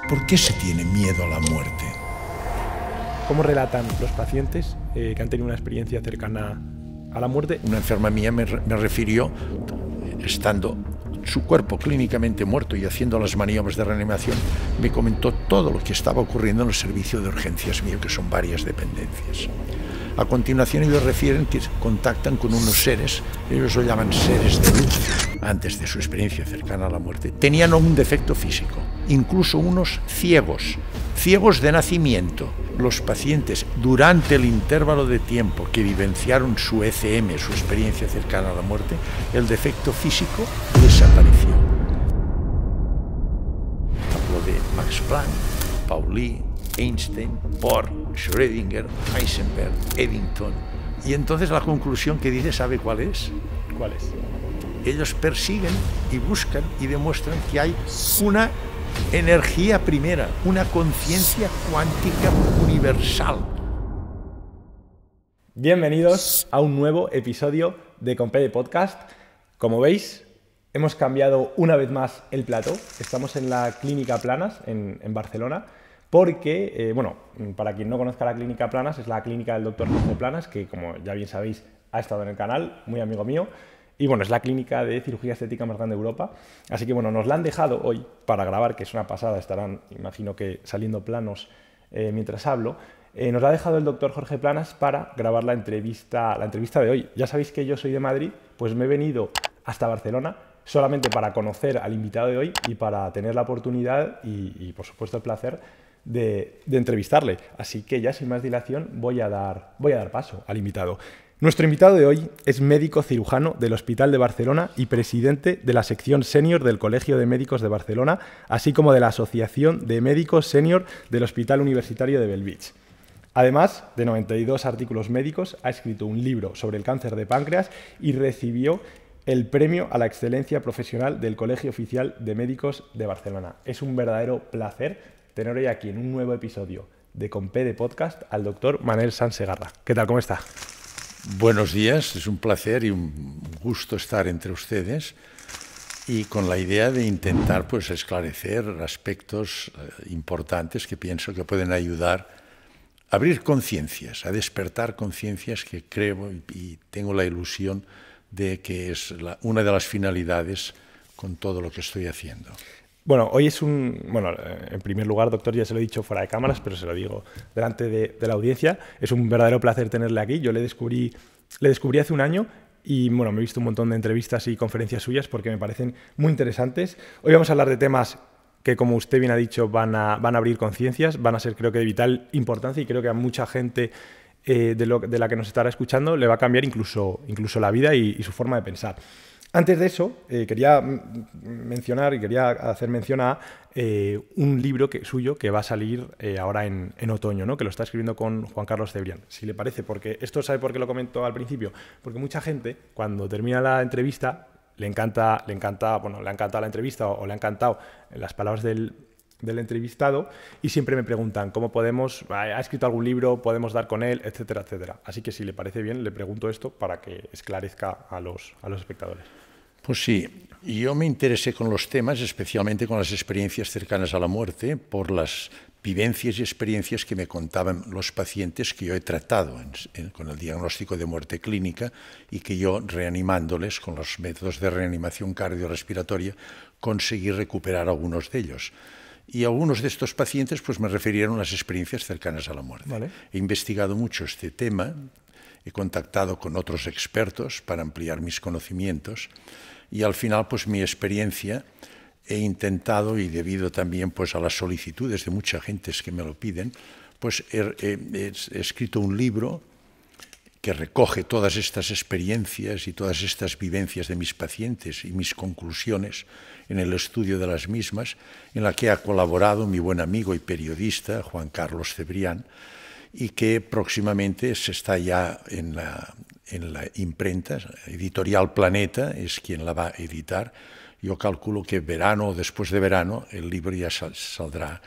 ¿Por qué se tiene miedo a la muerte? ¿Cómo relatan los pacientes que han tenido una experiencia cercana a la muerte? Una enferma mía me refirió, estando su cuerpo clínicamente muerto y haciendo las maniobras de reanimación, me comentó todo lo que estaba ocurriendo en el servicio de urgencias mío, que son varias dependencias. A continuación ellos refieren que contactan con unos seres, ellos lo llaman seres de luz, antes de su experiencia cercana a la muerte. Tenían un defecto físico, incluso unos ciegos de nacimiento. Los pacientes, durante el intervalo de tiempo que vivenciaron su ECM, su experiencia cercana a la muerte, el defecto físico desapareció. Hablo de Max Planck, Pauli, Einstein, Bohr, Schrödinger, Heisenberg, Eddington. Y entonces la conclusión que dice, ¿sabe cuál es? ¿Cuál es? Ellos persiguen y buscan y demuestran que hay una energía primera, una conciencia cuántica universal. Bienvenidos a un nuevo episodio de Compede Podcast. Como veis, hemos cambiado una vez más el plató. Estamos en la Clínica Planas, en Barcelona, porque, para quien no conozca la Clínica Planas, es la clínica del doctor Jorge Planas, que como ya bien sabéis, ha estado en el canal, muy amigo mío. Y bueno, es la clínica de cirugía estética más grande de Europa. Así que bueno, nos la han dejado hoy para grabar, que es una pasada. Estarán, imagino que saliendo planos mientras hablo. Nos la ha dejado el doctor Jorge Planas para grabar la entrevista de hoy. Ya sabéis que yo soy de Madrid, pues me he venido hasta Barcelona solamente para conocer al invitado de hoy y para tener la oportunidad y por supuesto el placer de entrevistarle. Así que ya sin más dilación voy a dar paso al invitado. Nuestro invitado de hoy es médico cirujano del Hospital de Barcelona y presidente de la sección senior del Colegio de Médicos de Barcelona, así como de la Asociación de Médicos Senior del Hospital Universitario de Bellvitge. Además de 92 artículos médicos, ha escrito un libro sobre el cáncer de páncreas y recibió el premio a la excelencia profesional del Colegio Oficial de Médicos de Barcelona. Es un verdadero placer tener hoy aquí en un nuevo episodio de Compede Podcast al doctor Manel Sansegarra. ¿Qué tal? ¿Cómo está? Buenos días, es un placer y un gusto estar entre ustedes y con la idea de intentar esclarecer aspectos importantes que pienso que pueden ayudar a abrir conciencias, a despertar conciencias que creo y tengo la ilusión de que es una de las finalidades con todo lo que estoy haciendo. Bueno, hoy es en primer lugar, doctor, ya se lo he dicho fuera de cámaras, pero se lo digo delante de la audiencia. Es un verdadero placer tenerle aquí. Yo le descubrí hace un año y me he visto un montón de entrevistas y conferencias suyas porque me parecen muy interesantes. Hoy vamos a hablar de temas que, como usted bien ha dicho, van a abrir conciencias, van a ser, creo que, de vital importancia y creo que a mucha gente de la que nos estará escuchando le va a cambiar incluso la vida y su forma de pensar. Antes de eso, quería hacer mención a un libro suyo que va a salir ahora en otoño, ¿no? Que lo está escribiendo con Juan Carlos Cebrián. Si le parece, porque esto, ¿sabe por qué lo comento al principio? Porque mucha gente, cuando termina la entrevista, le ha encantado la entrevista o le han encantado las palabras del entrevistado y siempre me preguntan cómo ha escrito algún libro, podemos dar con él, etcétera, etcétera. Así que si le parece bien, le pregunto esto para que esclarezca a los espectadores. Pues sí, yo me interesé con los temas, especialmente con las experiencias cercanas a la muerte, por las vivencias y experiencias que me contaban los pacientes que yo he tratado con el diagnóstico de muerte clínica y que yo, reanimándoles con los métodos de reanimación cardiorrespiratoria, conseguí recuperar algunos de ellos. Y algunos de estos pacientes me refirieron a las experiencias cercanas a la muerte. Vale. He investigado mucho este tema, he contactado con otros expertos para ampliar mis conocimientos y al final mi experiencia he intentado, y debido también a las solicitudes de mucha gente que me lo piden, he escrito un libro que recoge todas estas experiencias y todas estas vivencias de mis pacientes y mis conclusiones en el estudio de las mismas, en la que ha colaborado mi buen amigo y periodista Juan Carlos Cebrián, y que próximamente se está ya en la imprenta, Editorial Planeta es quien la va a editar. Yo calculo que verano o después de verano el libro ya saldrá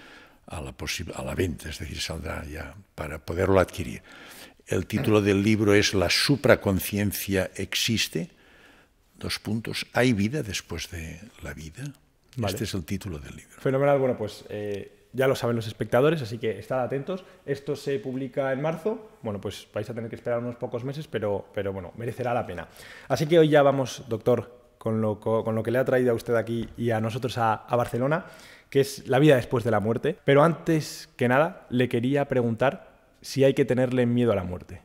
a la venta, es decir, saldrá ya para poderlo adquirir. El título del libro es La supraconciencia existe, ¿hay vida después de la vida? Vale. Este es el título del libro. Fenomenal. Bueno, ya lo saben los espectadores, así que estad atentos. Esto se publica en marzo. Bueno, pues vais a tener que esperar unos pocos meses, pero bueno, merecerá la pena. Así que hoy ya vamos, doctor, con lo que le ha traído a usted aquí y a nosotros a Barcelona, que es la vida después de la muerte. Pero antes que nada, le quería preguntar si hay que tenerle miedo a la muerte.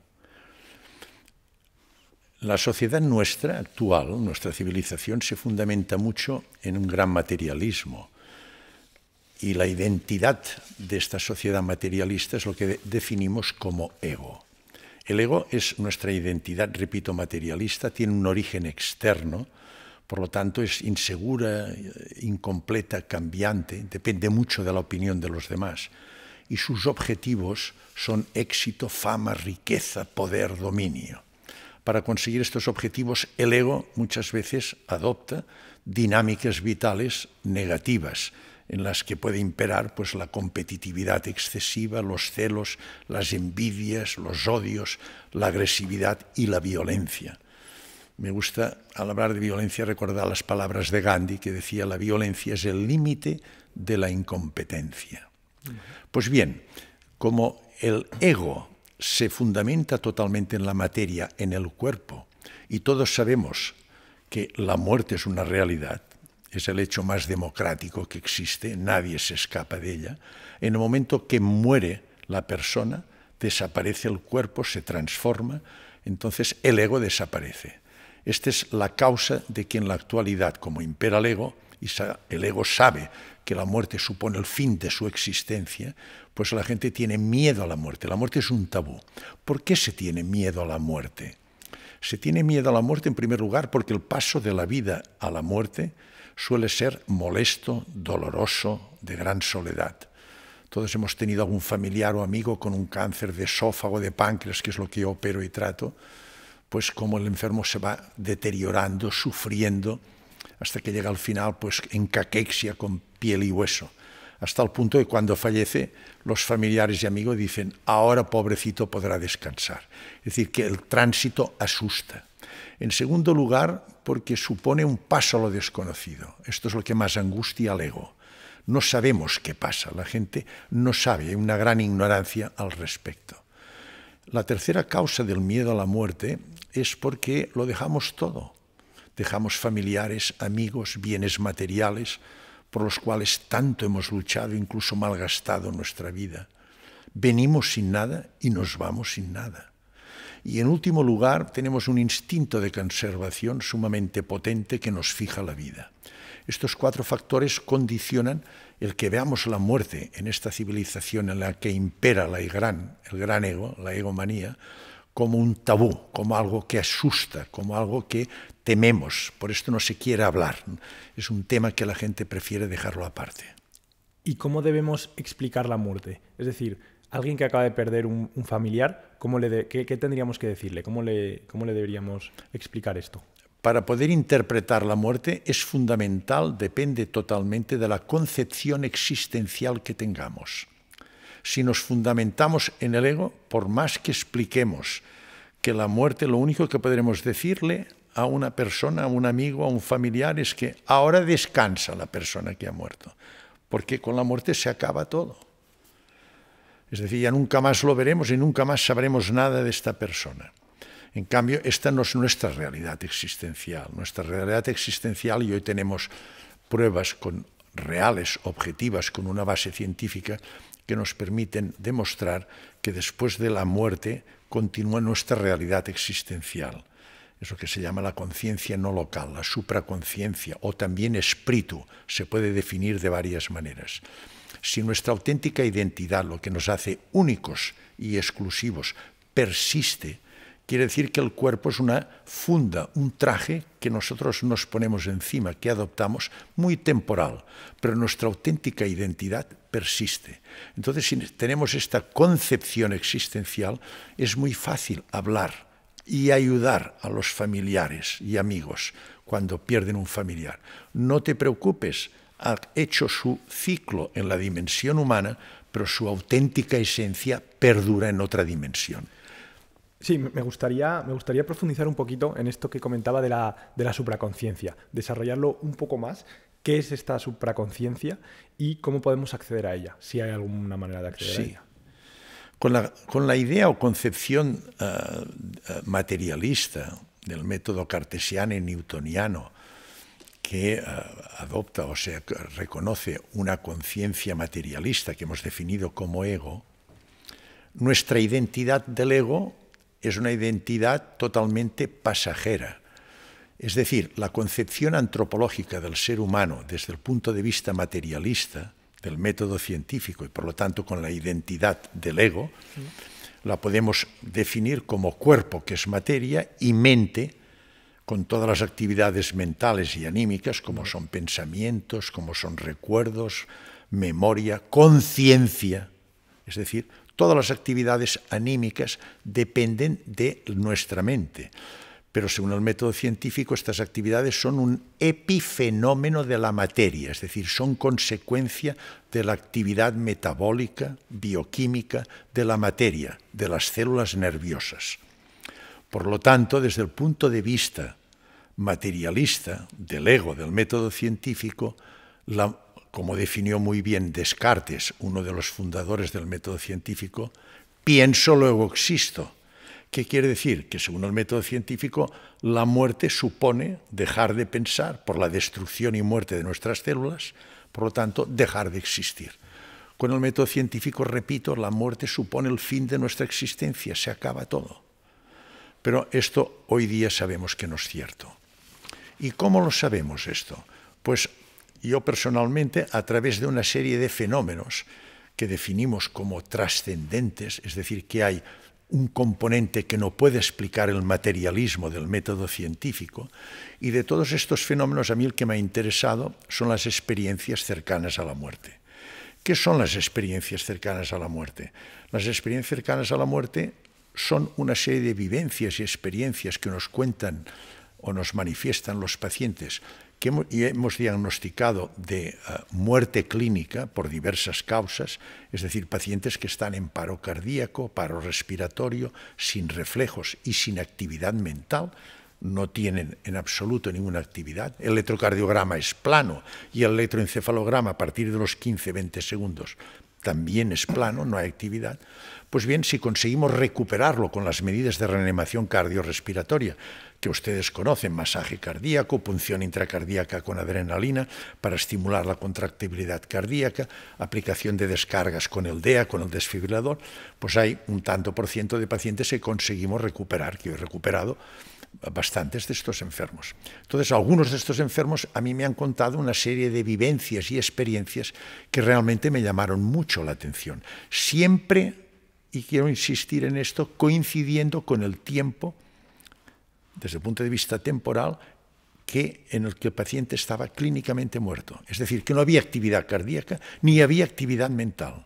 La sociedad nuestra actual, nuestra civilización, se fundamenta mucho en un gran materialismo. Y la identidad de esta sociedad materialista es lo que definimos como ego. El ego es nuestra identidad, repito, materialista, tiene un origen externo, por lo tanto es insegura, incompleta, cambiante, depende mucho de la opinión de los demás. Y sus objetivos son éxito, fama, riqueza, poder, dominio. Para conseguir estos objetivos, el ego muchas veces adopta dinámicas vitales negativas, en las que puede imperar pues, la competitividad excesiva, los celos, las envidias, los odios, la agresividad y la violencia. Me gusta, al hablar de violencia, recordar las palabras de Gandhi, que decía: la violencia es el límite de la incompetencia. Pues bien, como el ego se fundamenta totalmente en la materia, en el cuerpo, y todos sabemos que la muerte es una realidad, es el hecho más democrático que existe, nadie se escapa de ella. En el momento que muere la persona, desaparece el cuerpo, se transforma, entonces el ego desaparece. Esta es la causa de que en la actualidad, como impera el ego, y el ego sabe que la muerte supone el fin de su existencia, pues la gente tiene miedo a la muerte. La muerte es un tabú. ¿Por qué se tiene miedo a la muerte? Se tiene miedo a la muerte en primer lugar porque el paso de la vida a la muerte suele ser molesto, doloroso, de gran soledad. Todos hemos tenido algún familiar o amigo con un cáncer de esófago, de páncreas, que es lo que yo opero y trato, pues como el enfermo se va deteriorando, sufriendo, hasta que llega al final pues en caquexia con piel y hueso, hasta el punto de que cuando fallece los familiares y amigos dicen: ahora pobrecito podrá descansar. Es decir, que el tránsito asusta. En segundo lugar, porque supone un paso a lo desconocido. Esto es lo que más angustia al ego. No sabemos qué pasa, la gente no sabe, hay una gran ignorancia al respecto. La tercera causa del miedo a la muerte es porque lo dejamos todo. Dejamos familiares, amigos, bienes materiales por los cuales tanto hemos luchado, incluso malgastado nuestra vida. Venimos sin nada y nos vamos sin nada. Y en último lugar, tenemos un instinto de conservación sumamente potente que nos fija la vida. Estos cuatro factores condicionan el que veamos la muerte en esta civilización en la que impera el gran ego, la egomanía, como un tabú, como algo que asusta, como algo que tememos. Por esto no se quiere hablar. Es un tema que la gente prefiere dejarlo aparte. ¿Y cómo debemos explicar la muerte? Es decir, alguien que acaba de perder un familiar, ¿qué tendríamos que decirle? ¿Cómo le deberíamos explicar esto? Para poder interpretar la muerte es fundamental, depende totalmente de la concepción existencial que tengamos. Si nos fundamentamos en el ego, por más que expliquemos que la muerte, lo único que podremos decirle a una persona, a un amigo, a un familiar, es que ahora descansa la persona que ha muerto, porque con la muerte se acaba todo. Es decir, ya nunca más lo veremos y nunca más sabremos nada de esta persona. En cambio, esta no es nuestra realidad existencial. Nuestra realidad existencial, y hoy tenemos pruebas reales, objetivas, con una base científica, que nos permiten demostrar que después de la muerte continúa nuestra realidad existencial. Es lo que se llama la conciencia no local, la supraconciencia, o también espíritu, se puede definir de varias maneras. Si nuestra auténtica identidad, lo que nos hace únicos y exclusivos, persiste, quiere decir que el cuerpo es una funda, un traje que nosotros nos ponemos encima, que adoptamos, muy temporal, pero nuestra auténtica identidad persiste. Entonces, si tenemos esta concepción existencial, es muy fácil hablar y ayudar a los familiares y amigos cuando pierden un familiar. No te preocupes, ha hecho su ciclo en la dimensión humana, pero su auténtica esencia perdura en otra dimensión. Sí, me gustaría profundizar un poquito en esto que comentaba de la supraconciencia, desarrollarlo un poco más. qué es esta supraconciencia y cómo podemos acceder a ella, si hay alguna manera de acceder a ella. Con la idea o concepción materialista del método cartesiano y newtoniano, que adopta, o sea, reconoce una conciencia materialista que hemos definido como ego, nuestra identidad del ego es una identidad totalmente pasajera. Es decir, la concepción antropológica del ser humano desde el punto de vista materialista, del método científico y por lo tanto con la identidad del ego, la podemos definir como cuerpo, que es materia, y mente, con todas las actividades mentales y anímicas, como son pensamientos, como son recuerdos, memoria, conciencia. Es decir, todas las actividades anímicas dependen de nuestra mente. Pero según el método científico, estas actividades son un epifenómeno de la materia, es decir, son consecuencia de la actividad metabólica, bioquímica de la materia, de las células nerviosas. Por lo tanto, desde el punto de vista materialista del ego, del método científico, como definió muy bien Descartes, uno de los fundadores del método científico, pienso, luego existo. ¿Qué quiere decir? Que según el método científico, la muerte supone dejar de pensar por la destrucción y muerte de nuestras células, por lo tanto, dejar de existir. Con el método científico, repito, la muerte supone el fin de nuestra existencia, se acaba todo. Pero esto hoy día sabemos que no es cierto. ¿Y cómo lo sabemos esto? Pues yo personalmente, a través de una serie de fenómenos que definimos como trascendentes, es decir, que hay un componente que no puede explicar el materialismo del método científico, y de todos estos fenómenos a mí el que me ha interesado son las experiencias cercanas a la muerte. ¿Qué son las experiencias cercanas a la muerte? Las experiencias cercanas a la muerte son una serie de vivencias y experiencias que nos cuentan o nos manifiestan los pacientes que hemos diagnosticado de muerte clínica por diversas causas, es decir, pacientes que están en paro cardíaco, paro respiratorio, sin reflejos y sin actividad mental, no tienen en absoluto ninguna actividad. El electrocardiograma es plano y el electroencefalograma a partir de los 15-20 segundos también es plano, no hay actividad. Pues bien, si conseguimos recuperarlo con las medidas de reanimación cardiorrespiratoria que ustedes conocen, masaje cardíaco, punción intracardíaca con adrenalina para estimular la contractibilidad cardíaca, aplicación de descargas con el DEA, con el desfibrilador, pues hay un tanto por ciento de pacientes que conseguimos recuperar, que yo he recuperado bastantes de estos enfermos. Entonces, algunos de estos enfermos a mí me han contado una serie de vivencias y experiencias que realmente me llamaron mucho la atención. Siempre, y quiero insistir en esto, coincidiendo con el tiempo, desde el punto de vista temporal, en el que el paciente estaba clínicamente muerto. Es decir, que no había actividad cardíaca ni había actividad mental.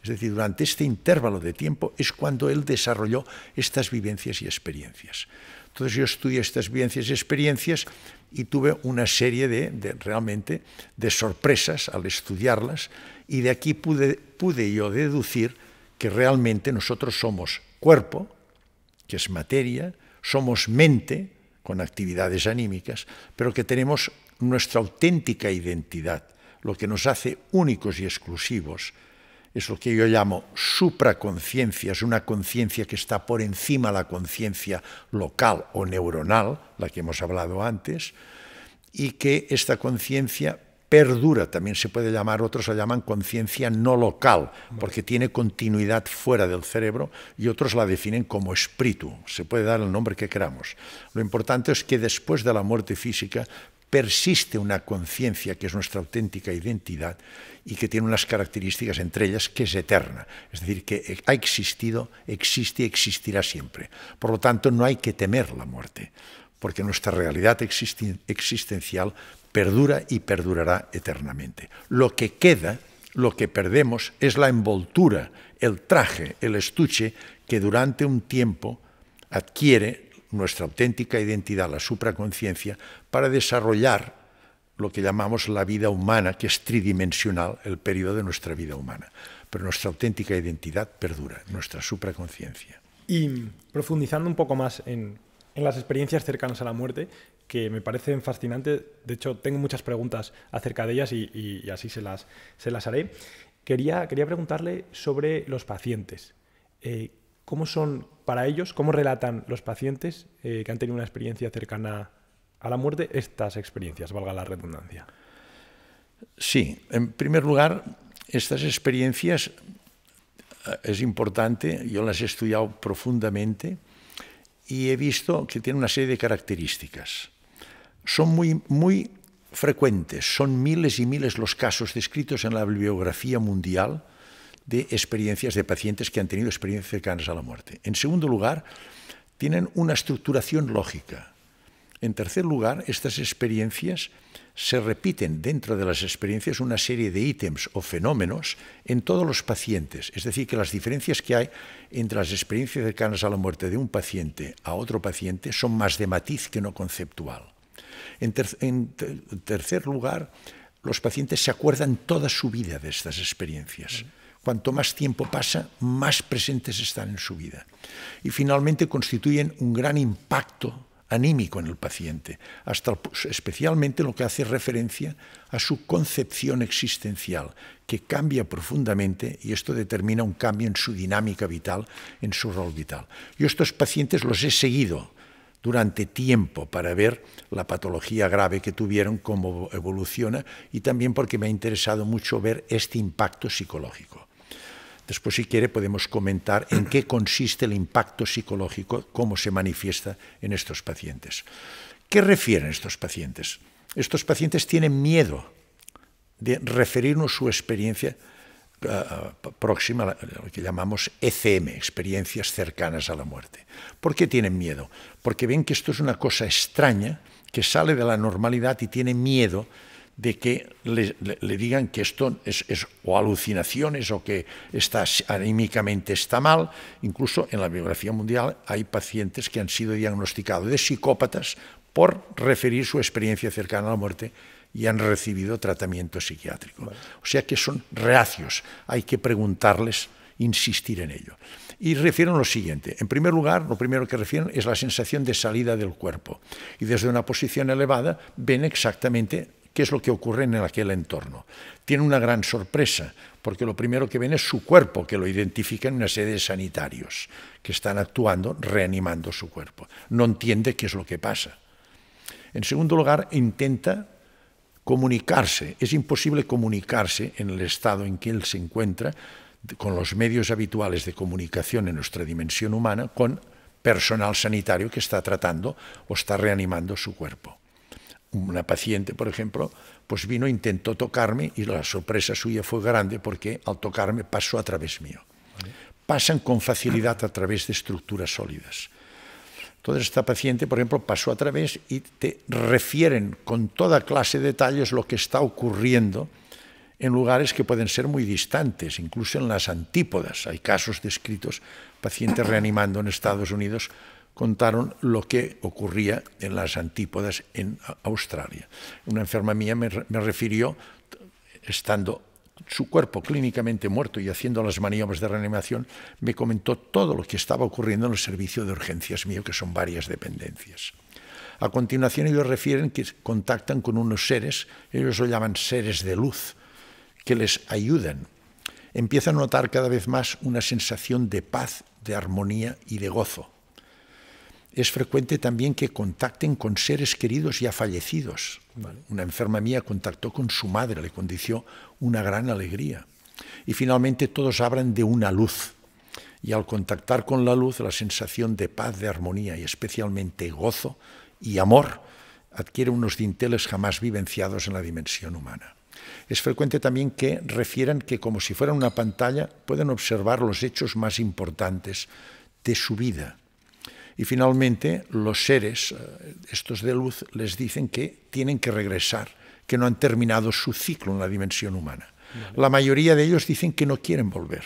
Es decir, durante este intervalo de tiempo es cuando él desarrolló estas vivencias y experiencias. Entonces yo estudié estas vivencias y experiencias y tuve una serie realmente de sorpresas al estudiarlas, y de aquí pude yo deducir que realmente nosotros somos cuerpo, que es materia, somos mente, con actividades anímicas, pero que tenemos nuestra auténtica identidad, lo que nos hace únicos y exclusivos. Es lo que yo llamo supraconciencia, es una conciencia que está por encima de la conciencia local o neuronal, la que hemos hablado antes, y que esta conciencia perdura, también se puede llamar, otros la llaman conciencia no local, porque tiene continuidad fuera del cerebro, y otros la definen como espíritu, se puede dar el nombre que queramos. Lo importante es que después de la muerte física persiste una conciencia que es nuestra auténtica identidad y que tiene unas características, entre ellas que es eterna, es decir, que ha existido, existe y existirá siempre. Por lo tanto, no hay que temer la muerte, porque nuestra realidad existencial perdura y perdurará eternamente. Lo que queda, lo que perdemos, es la envoltura, el traje, el estuche que durante un tiempo adquiere nuestra auténtica identidad, la supraconciencia, para desarrollar lo que llamamos la vida humana, que es tridimensional, el periodo de nuestra vida humana. Pero nuestra auténtica identidad perdura, nuestra supraconciencia. Y profundizando un poco más en las experiencias cercanas a la muerte, que me parecen fascinantes. De hecho, tengo muchas preguntas acerca de ellas y así se las haré. Quería preguntarle sobre los pacientes. ¿Cómo son para ellos, cómo relatan los pacientes que han tenido una experiencia cercana a la muerte estas experiencias, valga la redundancia? Sí, en primer lugar, estas experiencias es importante, yo las he estudiado profundamente y he visto que tienen una serie de características. Son muy frecuentes, son miles y miles los casos descritos en la bibliografía mundial de experiencias de pacientes que han tenido experiencias cercanas a la muerte. En segundo lugar, tienen una estructuración lógica. En tercer lugar, estas experiencias se repiten dentro de las experiencias una serie de ítems o fenómenos en todos los pacientes. Es decir, que las diferencias que hay entre las experiencias cercanas a la muerte de un paciente a otro paciente son más de matiz que no conceptual. En tercer lugar, los pacientes se acuerdan toda su vida de estas experiencias. Cuanto más tiempo pasa, más presentes están en su vida. Y finalmente constituyen un gran impacto anímico en el paciente, especialmente lo que hace referencia a su concepción existencial, que cambia profundamente y esto determina un cambio en su dinámica vital, en su rol vital. Yo estos pacientes los he seguido durante tiempo para ver la patología grave que tuvieron, cómo evoluciona y también porque me ha interesado mucho ver este impacto psicológico. Después, si quiere, podemos comentar en qué consiste el impacto psicológico, cómo se manifiesta en estos pacientes. ¿Qué refieren estos pacientes? Estos pacientes tienen miedo de referirnos su experiencia próxima, lo que llamamos ECM, experiencias cercanas a la muerte. ¿Por qué tienen miedo? Porque ven que esto es una cosa extraña, que sale de la normalidad y tienen miedo de que le digan que esto es o alucinaciones o que anímicamente está mal. Incluso en la bibliografía mundial hay pacientes que han sido diagnosticados de psicópatas por referir su experiencia cercana a la muerte y han recibido tratamiento psiquiátrico. Vale. O sea que son reacios, hay que preguntarles, insistir en ello. Y refieren lo siguiente: en primer lugar, lo primero que refieren es la sensación de salida del cuerpo. Y desde una posición elevada ven exactamente qué es lo que ocurre en aquel entorno. Tienen una gran sorpresa, porque lo primero que ven es su cuerpo, que lo identifican en una serie de sanitarios que están actuando, reanimando su cuerpo. No entiende qué es lo que pasa. En segundo lugar, intenta comunicarse. Es imposible comunicarse en el estado en que él se encuentra, con los medios habituales de comunicación en nuestra dimensión humana, con personal sanitario que está tratando o está reanimando su cuerpo. Una paciente, por ejemplo, pues vino, intentó tocarme y la sorpresa suya fue grande porque al tocarme pasó a través mío. Pasan con facilidad a través de estructuras sólidas. Entonces esta paciente, por ejemplo, pasó a través y te refieren con toda clase de detalles lo que está ocurriendo en lugares que pueden ser muy distantes, incluso en las antípodas. Hay casos descritos, pacientes reanimando en Estados Unidos contaron lo que ocurría en las antípodas en Australia. Una enferma mía me refirió, estando su cuerpo clínicamente muerto y haciendo las maniobras de reanimación, me comentó todo lo que estaba ocurriendo en el servicio de urgencias mío, que son varias dependencias. A continuación ellos refieren que contactan con unos seres, ellos lo llaman seres de luz, que les ayudan. Empiezan a notar cada vez más una sensación de paz, de armonía y de gozo. Es frecuente también que contacten con seres queridos ya fallecidos. Vale. Una enferma mía contactó con su madre, le condició una gran alegría. Y finalmente todos hablan de una luz. Y al contactar con la luz, la sensación de paz, de armonía y especialmente gozo y amor adquiere unos dinteles jamás vivenciados en la dimensión humana. Es frecuente también que refieran que, como si fuera una pantalla, pueden observar los hechos más importantes de su vida. Y finalmente los seres, estos de luz, les dicen que tienen que regresar, que no han terminado su ciclo en la dimensión humana. Vale. La mayoría de ellos dicen que no quieren volver,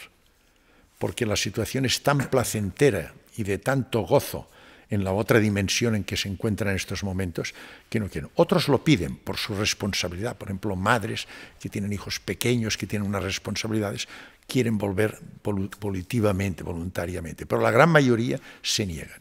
porque la situación es tan placentera y de tanto gozo en la otra dimensión en que se encuentran en estos momentos, que no quieren. Otros lo piden por su responsabilidad. Por ejemplo, madres que tienen hijos pequeños, que tienen unas responsabilidades, quieren volver voluntariamente, pero la gran mayoría se niegan.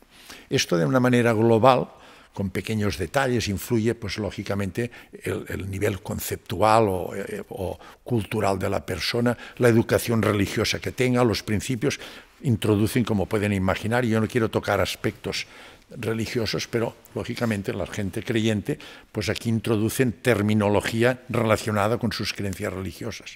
Esto de una manera global con pequeños detalles, influye, pues lógicamente, el nivel conceptual o cultural de la persona, la educación religiosa que tenga, los principios, introducen, como pueden imaginar, y yo no quiero tocar aspectos religiosos, pero lógicamente la gente creyente, pues aquí introducen terminología relacionada con sus creencias religiosas.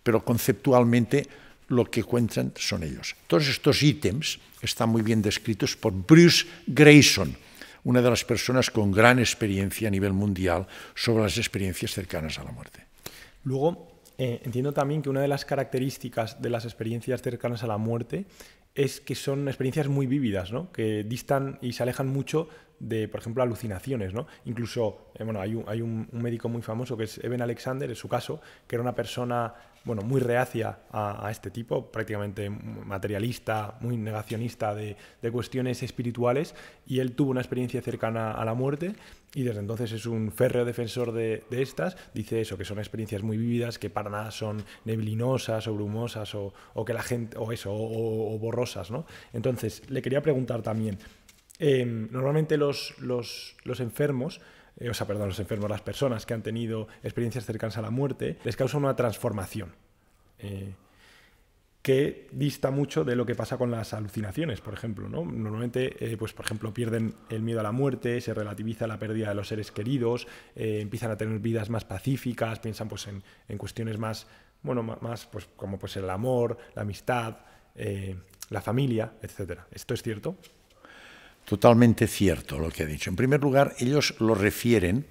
Pero conceptualmente lo que cuentan son ellos. Todos estos ítems están muy bien descritos por Bruce Greyson, una de las personas con gran experiencia a nivel mundial sobre las experiencias cercanas a la muerte. Luego, entiendo también que una de las características de las experiencias cercanas a la muerte es que son experiencias muy vívidas, ¿no? Que distan y se alejan mucho de, por ejemplo, alucinaciones, ¿no? Incluso, bueno, hay un médico muy famoso que es Eben Alexander, en su caso, que era una persona, bueno, muy reacia a este tipo, prácticamente materialista, muy negacionista de cuestiones espirituales, y él tuvo una experiencia cercana a la muerte y desde entonces es un férreo defensor de estas. Dice eso, que son experiencias muy vívidas, que para nada son neblinosas o brumosas o que la gente, o borrosas, ¿no? Entonces, le quería preguntar también, normalmente los enfermos, las personas que han tenido experiencias cercanas a la muerte, les causa una transformación que dista mucho de lo que pasa con las alucinaciones, por ejemplo, ¿no? Normalmente, pues, por ejemplo, pierden el miedo a la muerte, se relativiza la pérdida de los seres queridos, empiezan a tener vidas más pacíficas, piensan, pues, en cuestiones más, bueno, más pues, como pues, el amor, la amistad, la familia, etcétera. ¿Esto es cierto? Totalmente cierto lo que ha dicho. En primer lugar, ellos lo refieren,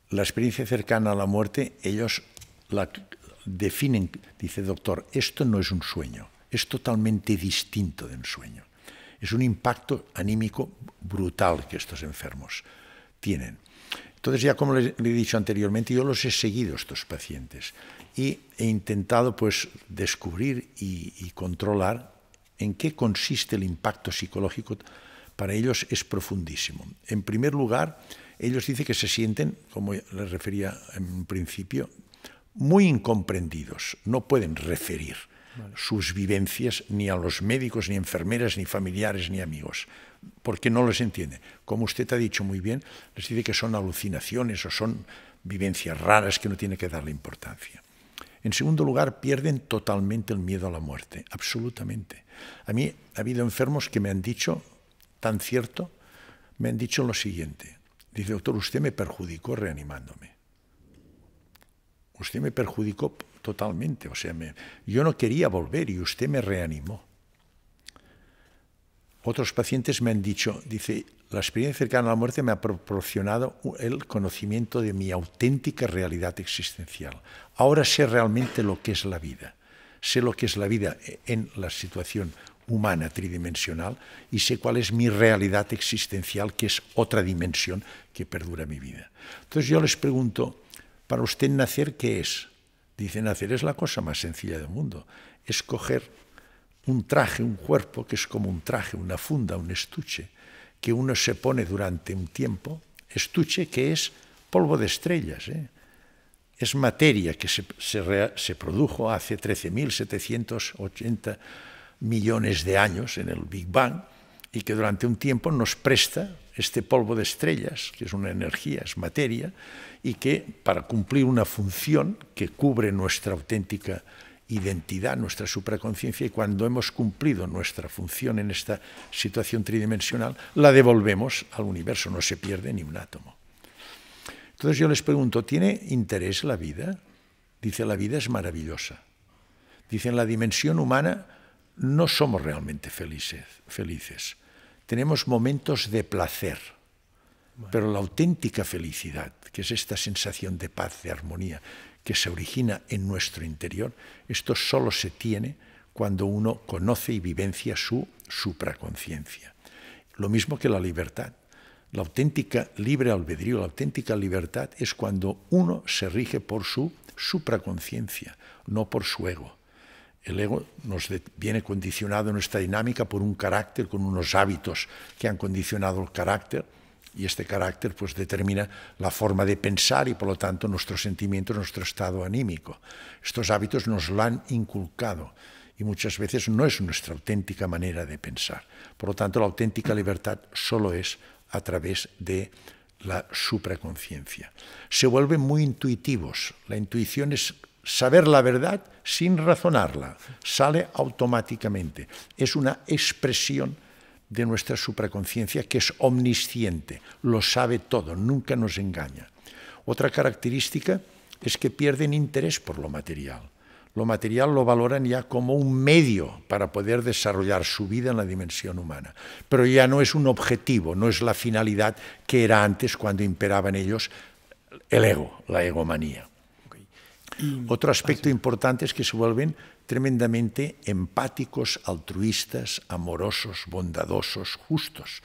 la experiencia cercana a la muerte, ellos la definen, dice doctor, esto no es un sueño, es totalmente distinto de un sueño. Es un impacto anímico brutal que estos enfermos tienen. Entonces, ya como le he dicho anteriormente, yo los he seguido, estos pacientes, y he intentado pues descubrir y controlar en qué consiste el impacto psicológico. Para ellos es profundísimo. En primer lugar, ellos dicen que se sienten, como les refería en un principio, muy incomprendidos. No pueden referir sus vivencias ni a los médicos, ni enfermeras, ni familiares, ni amigos, porque no les entienden. Como usted ha dicho muy bien, les dice que son alucinaciones o son vivencias raras que no tiene que darle importancia. En segundo lugar, pierden totalmente el miedo a la muerte, absolutamente. A mí ha habido enfermos que me han dicho, tan cierto, me han dicho lo siguiente. Dice, doctor, usted me perjudicó reanimándome. Usted me perjudicó totalmente. O sea, yo no quería volver y usted me reanimó. Otros pacientes me han dicho, dice, la experiencia cercana a la muerte me ha proporcionado el conocimiento de mi auténtica realidad existencial. Ahora sé realmente lo que es la vida. Sé lo que es la vida en la situación humana tridimensional y sé cuál es mi realidad existencial, que es otra dimensión que perdura mi vida. Entonces yo les pregunto, ¿para usted nacer qué es? Dice, nacer es la cosa más sencilla del mundo. Es coger un traje, un cuerpo, que es como un traje, una funda, un estuche, que uno se pone durante un tiempo, estuche que es polvo de estrellas, es materia que se produjo hace 13.780 millones de años en el Big Bang y que durante un tiempo nos presta este polvo de estrellas, que es una energía, es materia, y que para cumplir una función que cubre nuestra auténtica identidad, nuestra supraconciencia, y cuando hemos cumplido nuestra función en esta situación tridimensional, la devolvemos al universo, no se pierde ni un átomo. Entonces yo les pregunto, ¿tiene interés la vida? Dice, la vida es maravillosa. Dice, en la dimensión humana no somos realmente felices. Tenemos momentos de placer, pero la auténtica felicidad, que es esta sensación de paz, de armonía, que se origina en nuestro interior, esto solo se tiene cuando uno conoce y vivencia su supraconciencia. Lo mismo que la libertad. La auténtica libre albedrío, la auténtica libertad es cuando uno se rige por su supraconciencia, no por su ego. El ego nos viene condicionado en nuestra dinámica por un carácter, con unos hábitos que han condicionado el carácter, y este carácter pues determina la forma de pensar y por lo tanto nuestros sentimientos, nuestro estado anímico. Estos hábitos nos lo han inculcado y muchas veces no es nuestra auténtica manera de pensar. Por lo tanto, la auténtica libertad solo es a través de la supraconciencia. Se vuelven muy intuitivos. La intuición es saber la verdad sin razonarla, sale automáticamente. Es una expresión de nuestra supraconciencia que es omnisciente, lo sabe todo, nunca nos engaña. Otra característica es que pierden interés por lo material. Lo material lo valoran ya como un medio para poder desarrollar su vida en la dimensión humana. Pero ya no es un objetivo, no es la finalidad que era antes cuando imperaba en ellos el ego, la egomanía. Otro aspecto importante es que se vuelven tremendamente empáticos, altruistas, amorosos, bondadosos, justos.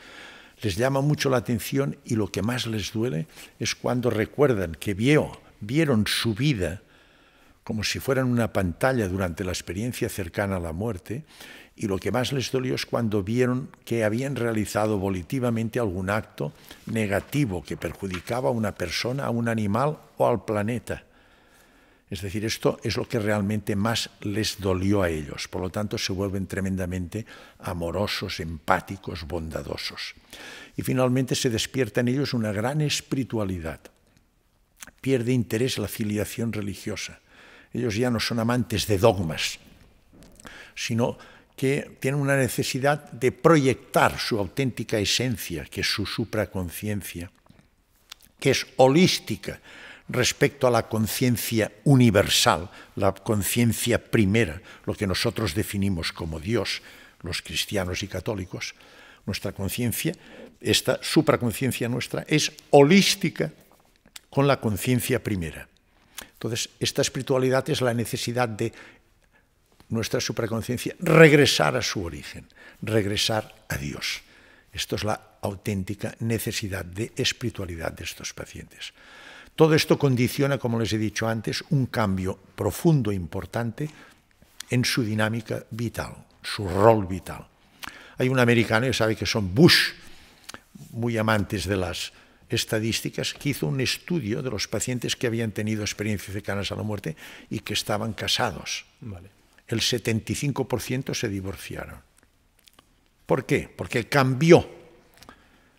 Les llama mucho la atención y lo que más les duele es cuando recuerdan que vieron su vida como si fueran una pantalla durante la experiencia cercana a la muerte, y lo que más les dolió es cuando vieron que habían realizado volitivamente algún acto negativo que perjudicaba a una persona, a un animal o al planeta. Es decir, esto es lo que realmente más les dolió a ellos. Por lo tanto, se vuelven tremendamente amorosos, empáticos, bondadosos. Y finalmente se despierta en ellos una gran espiritualidad. Pierde interés la filiación religiosa. Ellos ya no son amantes de dogmas, sino que tienen una necesidad de proyectar su auténtica esencia, que es su supraconciencia, que es holística respecto a la conciencia universal, la conciencia primera, lo que nosotros definimos como Dios, los cristianos y católicos. Nuestra conciencia, esta supraconciencia nuestra, es holística con la conciencia primera. Entonces, esta espiritualidad es la necesidad de nuestra supraconciencia regresar a su origen, regresar a Dios. Esto es la auténtica necesidad de espiritualidad de estos pacientes. Todo esto condiciona, como les he dicho antes, un cambio profundo e importante en su dinámica vital, su rol vital. Hay un americano, ya sabe que son Bush, muy amantes de las estadísticas, que hizo un estudio de los pacientes que habían tenido experiencias cercanas a la muerte y que estaban casados. Vale. El 75% se divorciaron. ¿Por qué? Porque cambió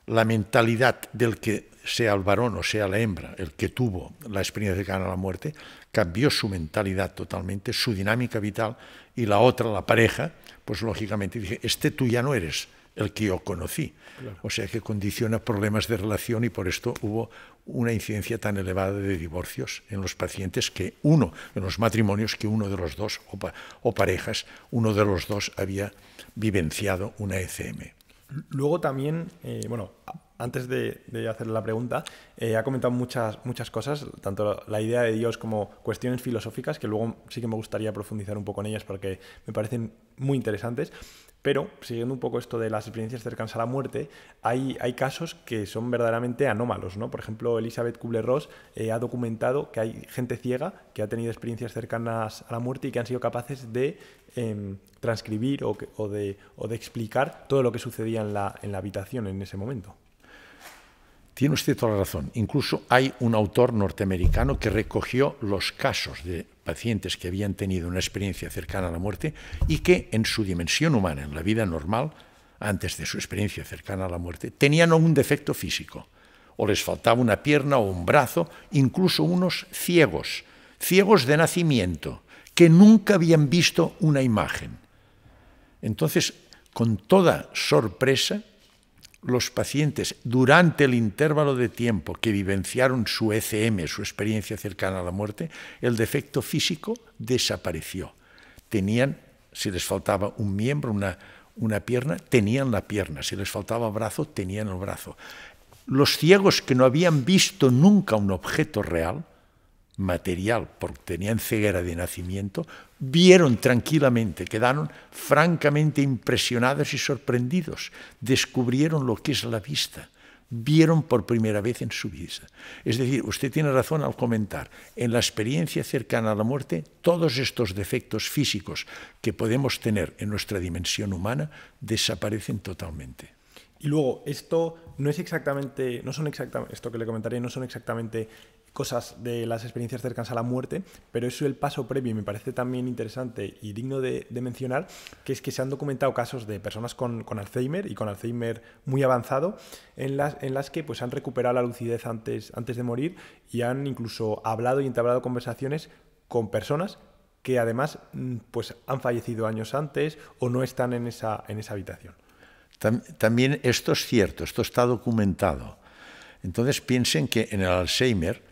la mentalidad del que, sea el varón o sea la hembra, el que tuvo la experiencia cercana a la muerte, cambió su mentalidad totalmente, su dinámica vital, y la otra, la pareja, pues lógicamente dije, tú ya no eres el que yo conocí. Claro. O sea que condiciona problemas de relación y por esto hubo una incidencia tan elevada de divorcios en los pacientes en los matrimonios que uno de los dos, o parejas, uno de los dos había vivenciado una ECM. Luego también, antes de hacerle la pregunta, ha comentado muchas cosas, tanto la idea de Dios como cuestiones filosóficas, que luego sí que me gustaría profundizar un poco en ellas porque me parecen muy interesantes. Pero, siguiendo un poco esto de las experiencias cercanas a la muerte, hay casos que son verdaderamente anómalos, ¿no? Por ejemplo, Elizabeth Kubler-Ross ha documentado que hay gente ciega que ha tenido experiencias cercanas a la muerte y que han sido capaces de transcribir o de explicar todo lo que sucedía en la habitación en ese momento. Tiene usted toda la razón. Incluso hay un autor norteamericano que recogió los casos de pacientes que habían tenido una experiencia cercana a la muerte y que en su dimensión humana, en la vida normal, antes de su experiencia cercana a la muerte, tenían un defecto físico, o les faltaba una pierna o un brazo, incluso unos ciegos de nacimiento, que nunca habían visto una imagen. Entonces, con toda sorpresa, los pacientes, durante el intervalo de tiempo que vivenciaron su ECM, su experiencia cercana a la muerte, el defecto físico desapareció. Si les faltaba un miembro, una pierna, tenían la pierna. Si les faltaba brazo, tenían el brazo. Los ciegos que no habían visto nunca un objeto real, material, porque tenían ceguera de nacimiento, vieron tranquilamente, quedaron francamente impresionados y sorprendidos, descubrieron lo que es la vista, vieron por primera vez en su vida. Es decir, usted tiene razón al comentar, en la experiencia cercana a la muerte, todos estos defectos físicos que podemos tener en nuestra dimensión humana desaparecen totalmente. Y luego, esto que le comentaré no son exactamente cosas de las experiencias cercanas a la muerte, pero eso, el paso previo, y me parece también interesante y digno de mencionar, que es que se han documentado casos de personas con Alzheimer y con Alzheimer muy avanzado, en las que pues han recuperado la lucidez antes de morir y han incluso hablado y entablado conversaciones con personas que además pues han fallecido años antes o no están en esa habitación. También esto es cierto, esto está documentado. Entonces piensen que en el Alzheimer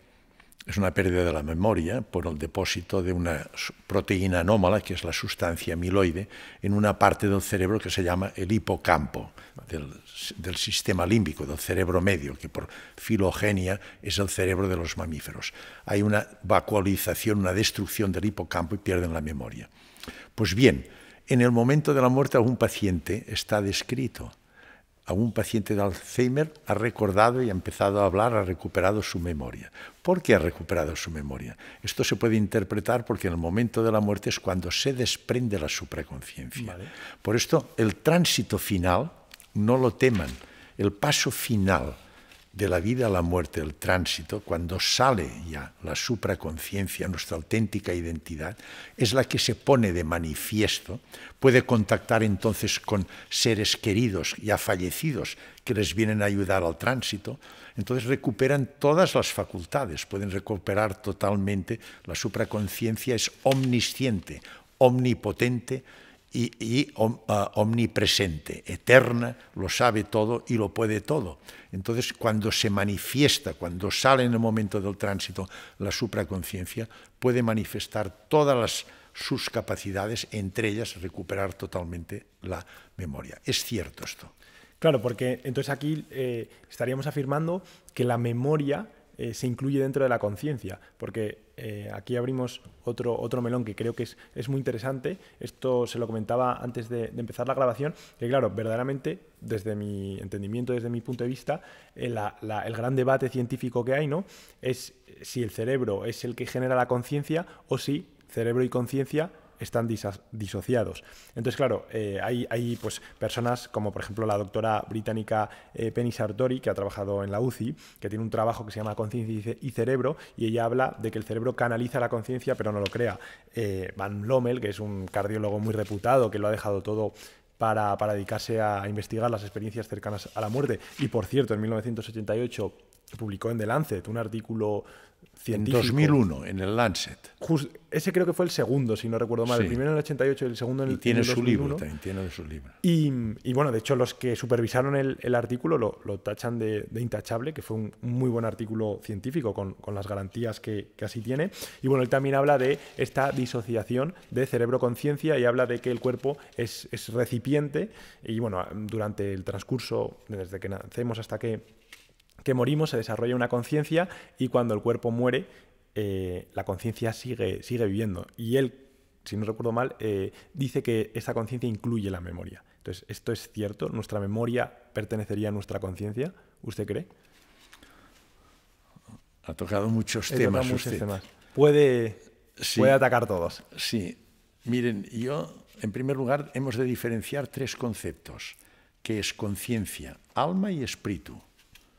es una pérdida de la memoria por el depósito de una proteína anómala, que es la sustancia amiloide, en una parte del cerebro que se llama el hipocampo, del sistema límbico, del cerebro medio, que por filogenia es el cerebro de los mamíferos. Hay una vacuolización, una destrucción del hipocampo y pierden la memoria. Pues bien, en el momento de la muerte algún paciente está descrito. Algún paciente de Alzheimer ha recordado y ha empezado a hablar, ha recuperado su memoria. ¿Por qué ha recuperado su memoria? Esto se puede interpretar porque en el momento de la muerte es cuando se desprende la supraconciencia. Vale. Por esto, el tránsito final, no lo teman, el paso final de la vida a la muerte, el tránsito, cuando sale ya la supraconciencia, nuestra auténtica identidad, es la que se pone de manifiesto, puede contactar entonces con seres queridos ya fallecidos que les vienen a ayudar al tránsito, entonces recuperan todas las facultades, pueden recuperar totalmente, la supraconciencia es omnisciente, omnipotente, y omnipresente, eterna, lo sabe todo y lo puede todo. Entonces, cuando se manifiesta, cuando sale en el momento del tránsito la supraconciencia, puede manifestar todas sus capacidades, entre ellas recuperar totalmente la memoria. Es cierto esto. Claro, porque entonces aquí estaríamos afirmando que la memoria se incluye dentro de la conciencia, porque aquí abrimos otro melón que creo que es muy interesante. Esto se lo comentaba antes de empezar la grabación, que claro, verdaderamente, desde mi entendimiento, desde mi punto de vista, el gran debate científico que hay, ¿no?, es si el cerebro es el que genera la conciencia o si cerebro y conciencia están disociados. Entonces, claro, hay pues, personas como, por ejemplo, la doctora británica Penny Sartori, que ha trabajado en la UCI, que tiene un trabajo que se llama Conciencia y Cerebro, y ella habla de que el cerebro canaliza la conciencia, pero no lo crea. Van Lommel, que es un cardiólogo muy reputado, que lo ha dejado todo para dedicarse a investigar las experiencias cercanas a la muerte, y por cierto, en 1988 publicó en The Lancet un artículo científico. En 2001, en el Lancet. Ese creo que fue el segundo, si no recuerdo mal. Sí. El primero en el 88 y el segundo en el 2001. Y tiene su libro, también tiene su libro. Y bueno, de hecho, los que supervisaron el artículo lo tachan de intachable, que fue un muy buen artículo científico con las garantías que así tiene. Y bueno, él también habla de esta disociación de cerebro-conciencia y habla de que el cuerpo es recipiente y bueno, durante el transcurso, desde que nacemos hasta que morimos, se desarrolla una conciencia y cuando el cuerpo muere, la conciencia sigue viviendo. Y él, si no recuerdo mal, dice que esta conciencia incluye la memoria. Entonces, ¿esto es cierto? ¿Nuestra memoria pertenecería a nuestra conciencia? ¿Usted cree? Ha tocado muchos temas usted. Puede atacar todos. Sí. Miren, en primer lugar, hemos de diferenciar tres conceptos, que es conciencia, alma y espíritu.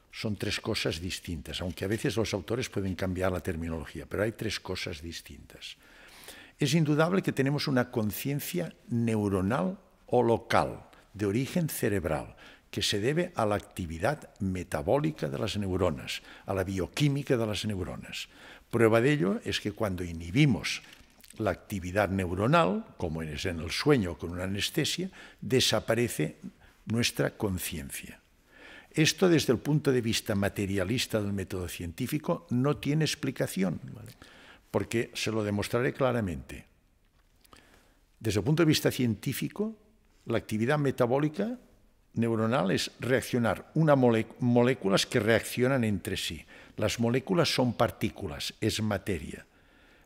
Son tres cosas distintas, aunque a veces los autores pueden cambiar la terminología, pero hay tres cosas distintas. Es indudable que tenemos una conciencia neuronal o local, de origen cerebral, que se debe a la actividad metabólica de las neuronas, a la bioquímica de las neuronas. Prueba de ello es que cuando inhibimos la actividad neuronal, como es en el sueño con una anestesia, desaparece nuestra conciencia. Esto, desde el punto de vista materialista del método científico, no tiene explicación, ¿vale? Porque se lo demostraré claramente. Desde el punto de vista científico, la actividad metabólica neuronal es reaccionar moléculas que reaccionan entre sí. Las moléculas son partículas, es materia.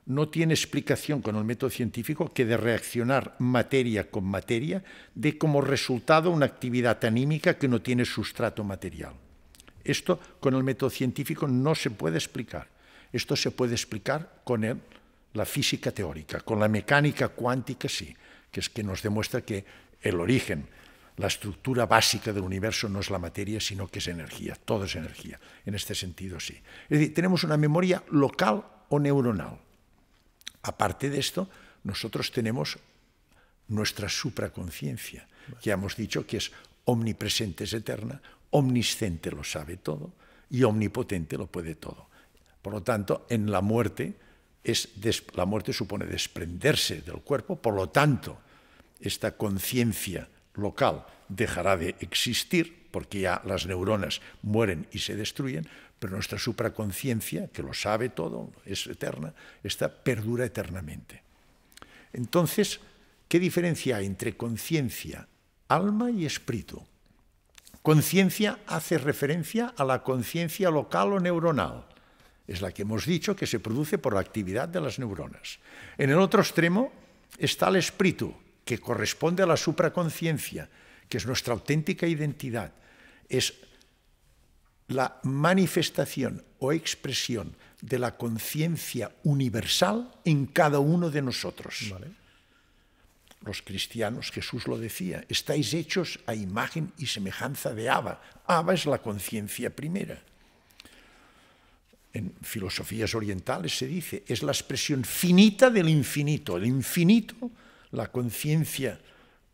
No tiene explicación con el método científico que de reaccionar materia con materia dé como resultado una actividad anímica que no tiene sustrato material. Esto con el método científico no se puede explicar. Esto se puede explicar con la física teórica, con la mecánica cuántica sí, que es que nos demuestra que el origen, la estructura básica del universo no es la materia, sino que es energía, todo es energía. En este sentido, sí. Es decir, tenemos una memoria local o neuronal. Aparte de esto, nosotros tenemos nuestra supraconciencia, que hemos dicho que es omnipresente, es eterna, omnisciente, lo sabe todo, y omnipotente, lo puede todo. Por lo tanto, en la muerte, la muerte supone desprenderse del cuerpo, por lo tanto, esta conciencia local dejará de existir, porque ya las neuronas mueren y se destruyen, pero nuestra supraconciencia, que lo sabe todo, es eterna, esta perdura eternamente. Entonces, ¿qué diferencia hay entre conciencia, alma y espíritu? Conciencia hace referencia a la conciencia local o neuronal. Es la que hemos dicho que se produce por la actividad de las neuronas. En el otro extremo está el espíritu, que corresponde a la supraconciencia, que es nuestra auténtica identidad. Es la manifestación o expresión de la conciencia universal en cada uno de nosotros. Vale. Los cristianos, Jesús lo decía, estáis hechos a imagen y semejanza de Abba. Abba es la conciencia primera. En filosofías orientales se dice, es la expresión finita del infinito. El infinito, la conciencia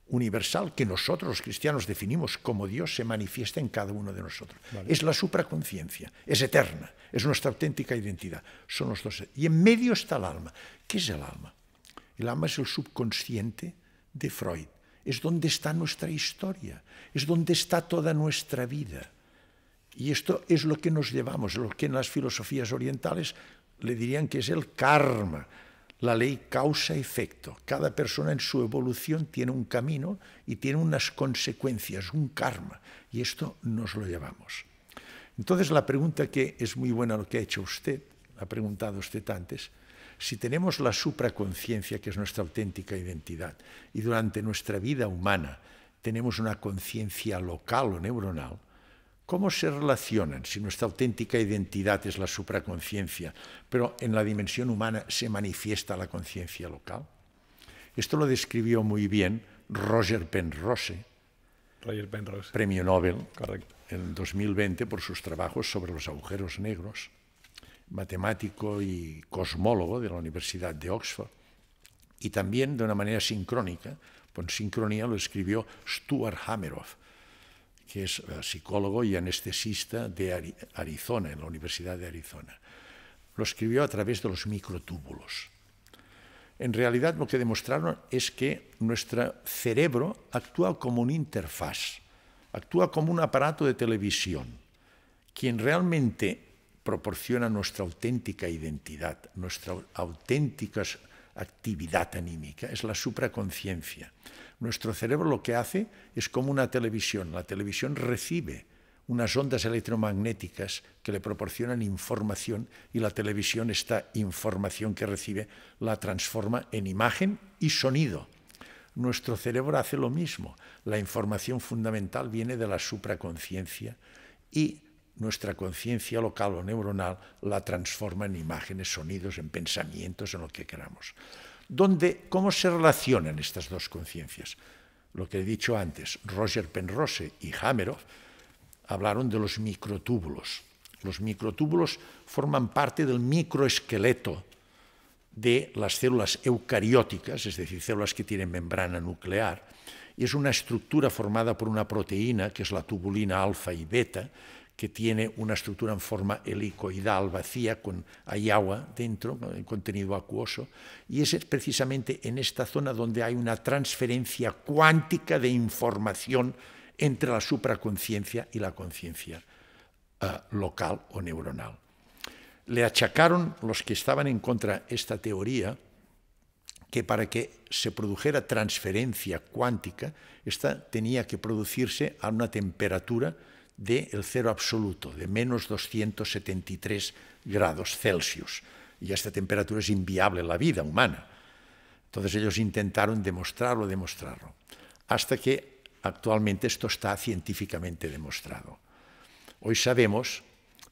universal que nosotros los cristianos definimos como Dios, se manifiesta en cada uno de nosotros. Vale. Es la supraconciencia, es eterna, es nuestra auténtica identidad. Son los dos. Y en medio está el alma. ¿Qué es el alma? El alma es el subconsciente de Freud. Es donde está nuestra historia, es donde está toda nuestra vida. Y esto es lo que nos llevamos, lo que en las filosofías orientales le dirían que es el karma, la ley causa-efecto. Cada persona en su evolución tiene un camino y tiene unas consecuencias, un karma, y esto nos lo llevamos. Entonces la pregunta que es muy buena lo que ha hecho usted, ha preguntado usted antes, si tenemos la supraconciencia, que es nuestra auténtica identidad, y durante nuestra vida humana tenemos una conciencia local o neuronal, ¿cómo se relacionan si nuestra auténtica identidad es la supraconciencia, pero en la dimensión humana se manifiesta la conciencia local? Esto lo describió muy bien Roger Penrose, premio Nobel, correcto, en 2020 por sus trabajos sobre los agujeros negros, matemático y cosmólogo de la Universidad de Oxford, y también de una manera sincrónica, con sincronía lo escribió Stuart Hameroff, que es psicólogo y anestesista de Arizona, en la Universidad de Arizona. Lo escribió a través de los microtúbulos. En realidad lo que demostraron es que nuestro cerebro actúa como una interfaz, actúa como un aparato de televisión. Quien realmente proporciona nuestra auténtica identidad, nuestra auténtica actividad anímica, es la supraconciencia. Nuestro cerebro lo que hace es como una televisión. La televisión recibe unas ondas electromagnéticas que le proporcionan información y la televisión, esta información que recibe, la transforma en imagen y sonido. Nuestro cerebro hace lo mismo. La información fundamental viene de la supraconciencia y nuestra conciencia local o neuronal la transforma en imágenes, sonidos, en pensamientos, en lo que queramos. ¿Cómo se relacionan estas dos conciencias? Lo que he dicho antes, Roger Penrose y Hameroff hablaron de los microtúbulos. Los microtúbulos forman parte del microesqueleto de las células eucarióticas, es decir, células que tienen membrana nuclear, y es una estructura formada por una proteína, que es la tubulina alfa y beta, que tiene una estructura en forma helicoidal vacía, hay agua dentro, el contenido acuoso, y es precisamente en esta zona donde hay una transferencia cuántica de información entre la supraconciencia y la conciencia local o neuronal. Le achacaron los que estaban en contra de esta teoría que para que se produjera transferencia cuántica, esta tenía que producirse a una temperatura del cero absoluto, de menos 273 grados Celsius. Y esta temperatura es inviable en la vida humana. Entonces ellos intentaron demostrarlo, hasta que actualmente esto está científicamente demostrado. Hoy sabemos,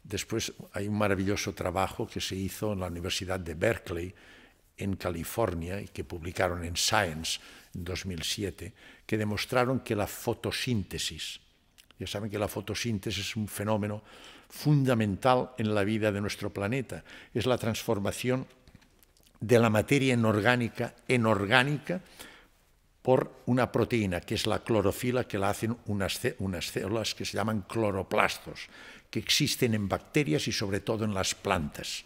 después hay un maravilloso trabajo que se hizo en la Universidad de Berkeley, en California y que publicaron en Science en 2007, que demostraron que la fotosíntesis, ya saben que la fotosíntesis es un fenómeno fundamental en la vida de nuestro planeta, es la transformación de la materia inorgánica en orgánica por una proteína, que es la clorofila, que la hacen unas células que se llaman cloroplastos, que existen en bacterias y sobre todo en las plantas.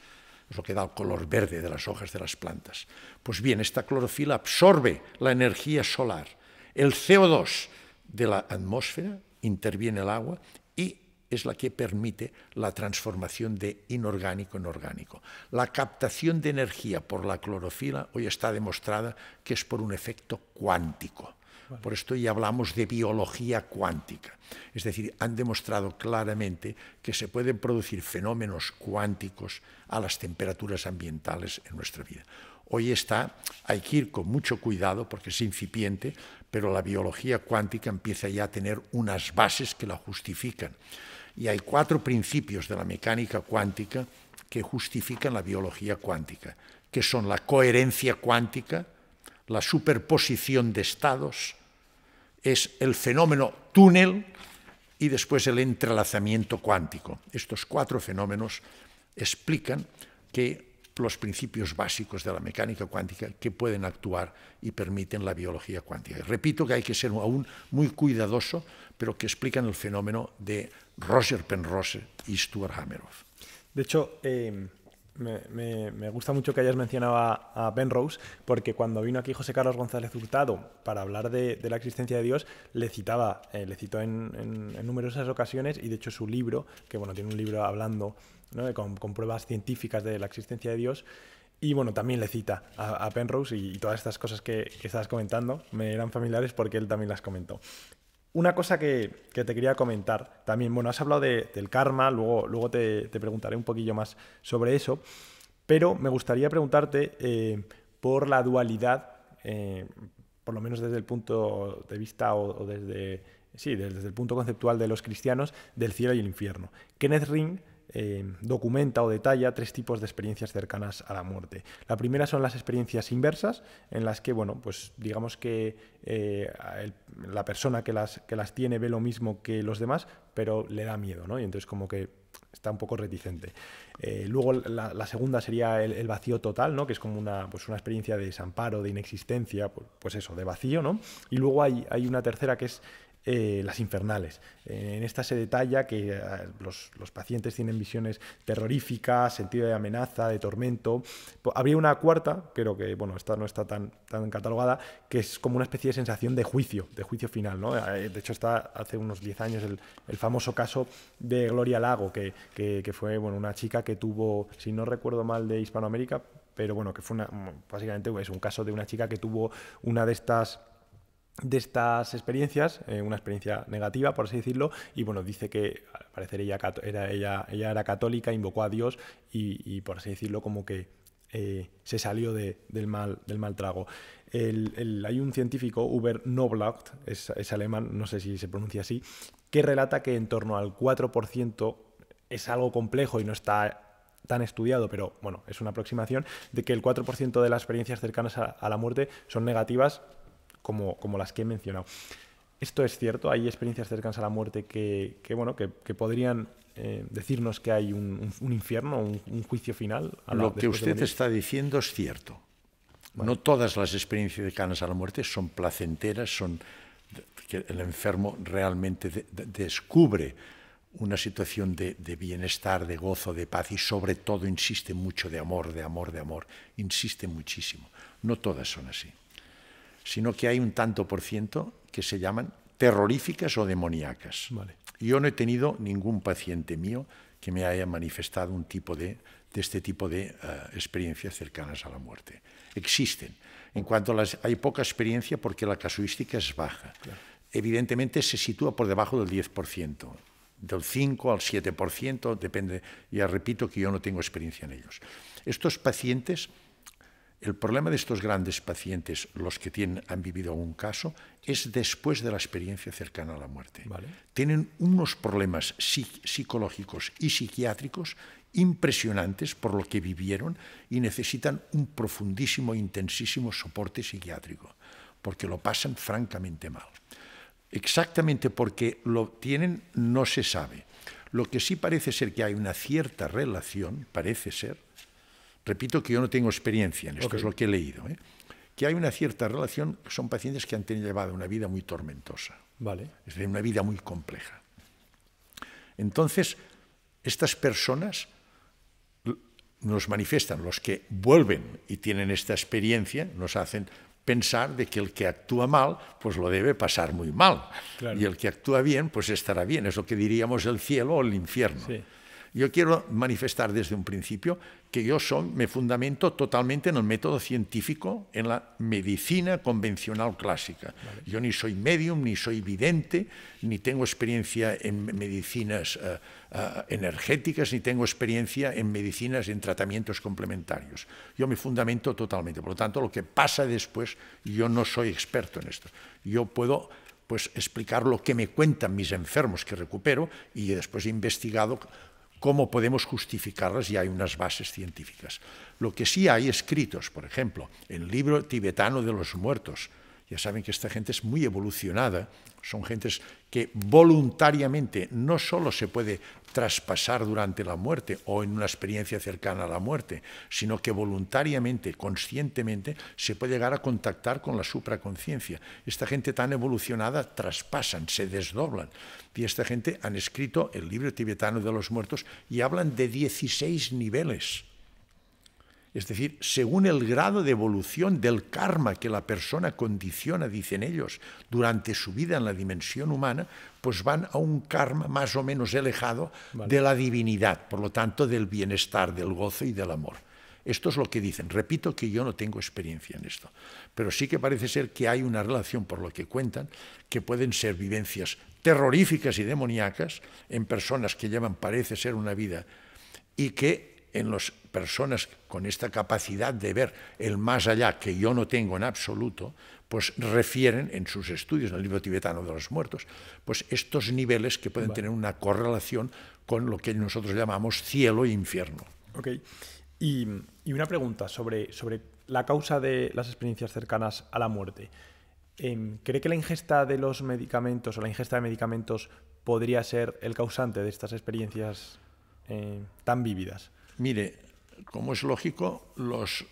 Es lo que da el color verde de las hojas de las plantas. Pues bien, esta clorofila absorbe la energía solar, el CO2 de la atmósfera, interviene el agua y es la que permite la transformación de inorgánico en orgánico. La captación de energía por la clorofila hoy está demostrada que es por un efecto cuántico. Por esto ya hablamos de biología cuántica. Es decir, han demostrado claramente que se pueden producir fenómenos cuánticos a las temperaturas ambientales en nuestra vida. Hoy hay que ir con mucho cuidado porque es incipiente, pero la biología cuántica empieza ya a tener unas bases que la justifican. Y hay 4 principios de la mecánica cuántica que justifican la biología cuántica, que son la coherencia cuántica, la superposición de estados, es el fenómeno túnel y después el entrelazamiento cuántico. Estos 4 fenómenos explican que los principios básicos de la mecánica cuántica que pueden actuar y permiten la biología cuántica. Repito que hay que ser aún muy cuidadoso, pero que explican el fenómeno de Roger Penrose y Stuart Hameroff. De hecho, me gusta mucho que hayas mencionado a Penrose, porque cuando vino aquí José Carlos González Hurtado para hablar de la existencia de Dios, le citó en numerosas ocasiones, y de hecho su libro, que bueno, tiene un libro hablando, ¿no?, con pruebas científicas de la existencia de Dios, y bueno, también le cita a Penrose, y todas estas cosas que estabas comentando me eran familiares porque él también las comentó. Una cosa que te quería comentar también, bueno, has hablado del karma, luego te preguntaré un poquillo más sobre eso, pero me gustaría preguntarte por la dualidad, por lo menos desde el punto de vista o desde el punto conceptual de los cristianos, del cielo y el infierno. Kenneth Ring documenta o detalla 3 tipos de experiencias cercanas a la muerte. La primera son las experiencias inversas, en las que, bueno, pues digamos que la persona que las tiene ve lo mismo que los demás, pero le da miedo, ¿no? Y entonces como que está un poco reticente. Luego la segunda sería el vacío total, ¿no?, que es como una experiencia de desamparo, de inexistencia, pues eso, de vacío, ¿no? Y luego hay una tercera que es las infernales. En esta se detalla que los pacientes tienen visiones terroríficas, sentido de amenaza, de tormento. Habría una cuarta, pero que bueno, esta no está tan catalogada, que es como una especie de sensación de juicio final, ¿no? De hecho, está hace unos 10 años el famoso caso de Gloria Lago, que fue, bueno, una chica que tuvo, si no recuerdo mal, de Hispanoamérica, pero bueno, que fue básicamente es un caso de una chica que tuvo una de estas experiencias, una experiencia negativa, por así decirlo, y bueno, dice que al parecer ella era católica, invocó a Dios y por así decirlo, como que se salió del mal trago. Hay un científico, Uwe Knobloch, es alemán, no sé si se pronuncia así, que relata que en torno al 4%, es algo complejo y no está tan estudiado, pero bueno, es una aproximación, de que el 4% de las experiencias cercanas a la muerte son negativas, como las que he mencionado. ¿Esto es cierto? ¿Hay experiencias cercanas a la muerte que podrían decirnos que hay un infierno, un juicio final? Lo que usted está diciendo es cierto. Bueno. No todas las experiencias cercanas a la muerte son placenteras, son que el enfermo realmente descubre una situación de bienestar, de gozo, de paz y sobre todo insiste mucho de amor, insiste muchísimo. No todas son así, sino que hay un tanto por ciento que se llaman terroríficas o demoníacas. Vale. Yo no he tenido ningún paciente mío que me haya manifestado este tipo de experiencias cercanas a la muerte. Existen. En cuanto hay poca experiencia porque la casuística es baja. Claro. Evidentemente se sitúa por debajo del 10%, del 5 al 7%, depende. Ya repito que yo no tengo experiencia en ellos. Estos pacientes El problema de estos grandes pacientes, los que han vivido un caso, es después de la experiencia cercana a la muerte. Vale. Tienen unos problemas psicológicos y psiquiátricos impresionantes por lo que vivieron y necesitan un profundísimo, intensísimo soporte psiquiátrico, porque lo pasan francamente mal. Exactamente porque lo tienen no se sabe. Lo que sí parece ser que hay una cierta relación, parece ser, repito que yo no tengo experiencia en esto, es lo que he leído, que hay una cierta relación, son pacientes que han llevado una vida muy tormentosa, es decir, una vida muy compleja. Entonces, estas personas nos manifiestan, los que vuelven y tienen esta experiencia, nos hacen pensar de que el que actúa mal, pues lo debe pasar muy mal. Claro. Y el que actúa bien, pues estará bien. Es lo que diríamos el cielo o el infierno. Sí. Yo quiero manifestar desde un principio que yo me fundamento totalmente en el método científico, en la medicina convencional clásica. Vale. Yo ni soy médium, ni soy vidente, ni tengo experiencia en medicinas energéticas, ni tengo experiencia en medicinas, en tratamientos complementarios. Yo me fundamento totalmente. Por lo tanto, lo que pasa después, yo no soy experto en esto. Yo puedo explicar lo que me cuentan mis enfermos que recupero y después he investigado cómo podemos justificarlas y hay unas bases científicas. Lo que sí hay escritos, por ejemplo, en el libro tibetano de los muertos, ya saben que esta gente es muy evolucionada, son gentes que voluntariamente no solo se puede traspasar durante la muerte o en una experiencia cercana a la muerte, sino que voluntariamente, conscientemente, se puede llegar a contactar con la supraconciencia. Esta gente tan evolucionada traspasan, se desdoblan. Y esta gente han escrito el libro tibetano de los muertos y hablan de 16 niveles. Es decir, según el grado de evolución del karma que la persona condiciona, dicen ellos, durante su vida en la dimensión humana, pues van a un karma más o menos alejado de la divinidad, por lo tanto del bienestar, del gozo y del amor. Esto es lo que dicen. Repito que yo no tengo experiencia en esto, pero sí que parece ser que hay una relación, por lo que cuentan, que pueden ser vivencias terroríficas y demoníacas en personas que llevan, parece ser, una vida y que en las personas con esta capacidad de ver el más allá, que yo no tengo en absoluto, pues refieren en sus estudios, en el libro tibetano de los muertos, pues estos niveles que pueden tener una correlación con lo que nosotros llamamos cielo e infierno. Ok. Y una pregunta sobre la causa de las experiencias cercanas a la muerte. ¿Cree que la ingesta de los medicamentos o la ingesta de medicamentos podría ser el causante de estas experiencias tan vívidas? Mire, como es lógico, los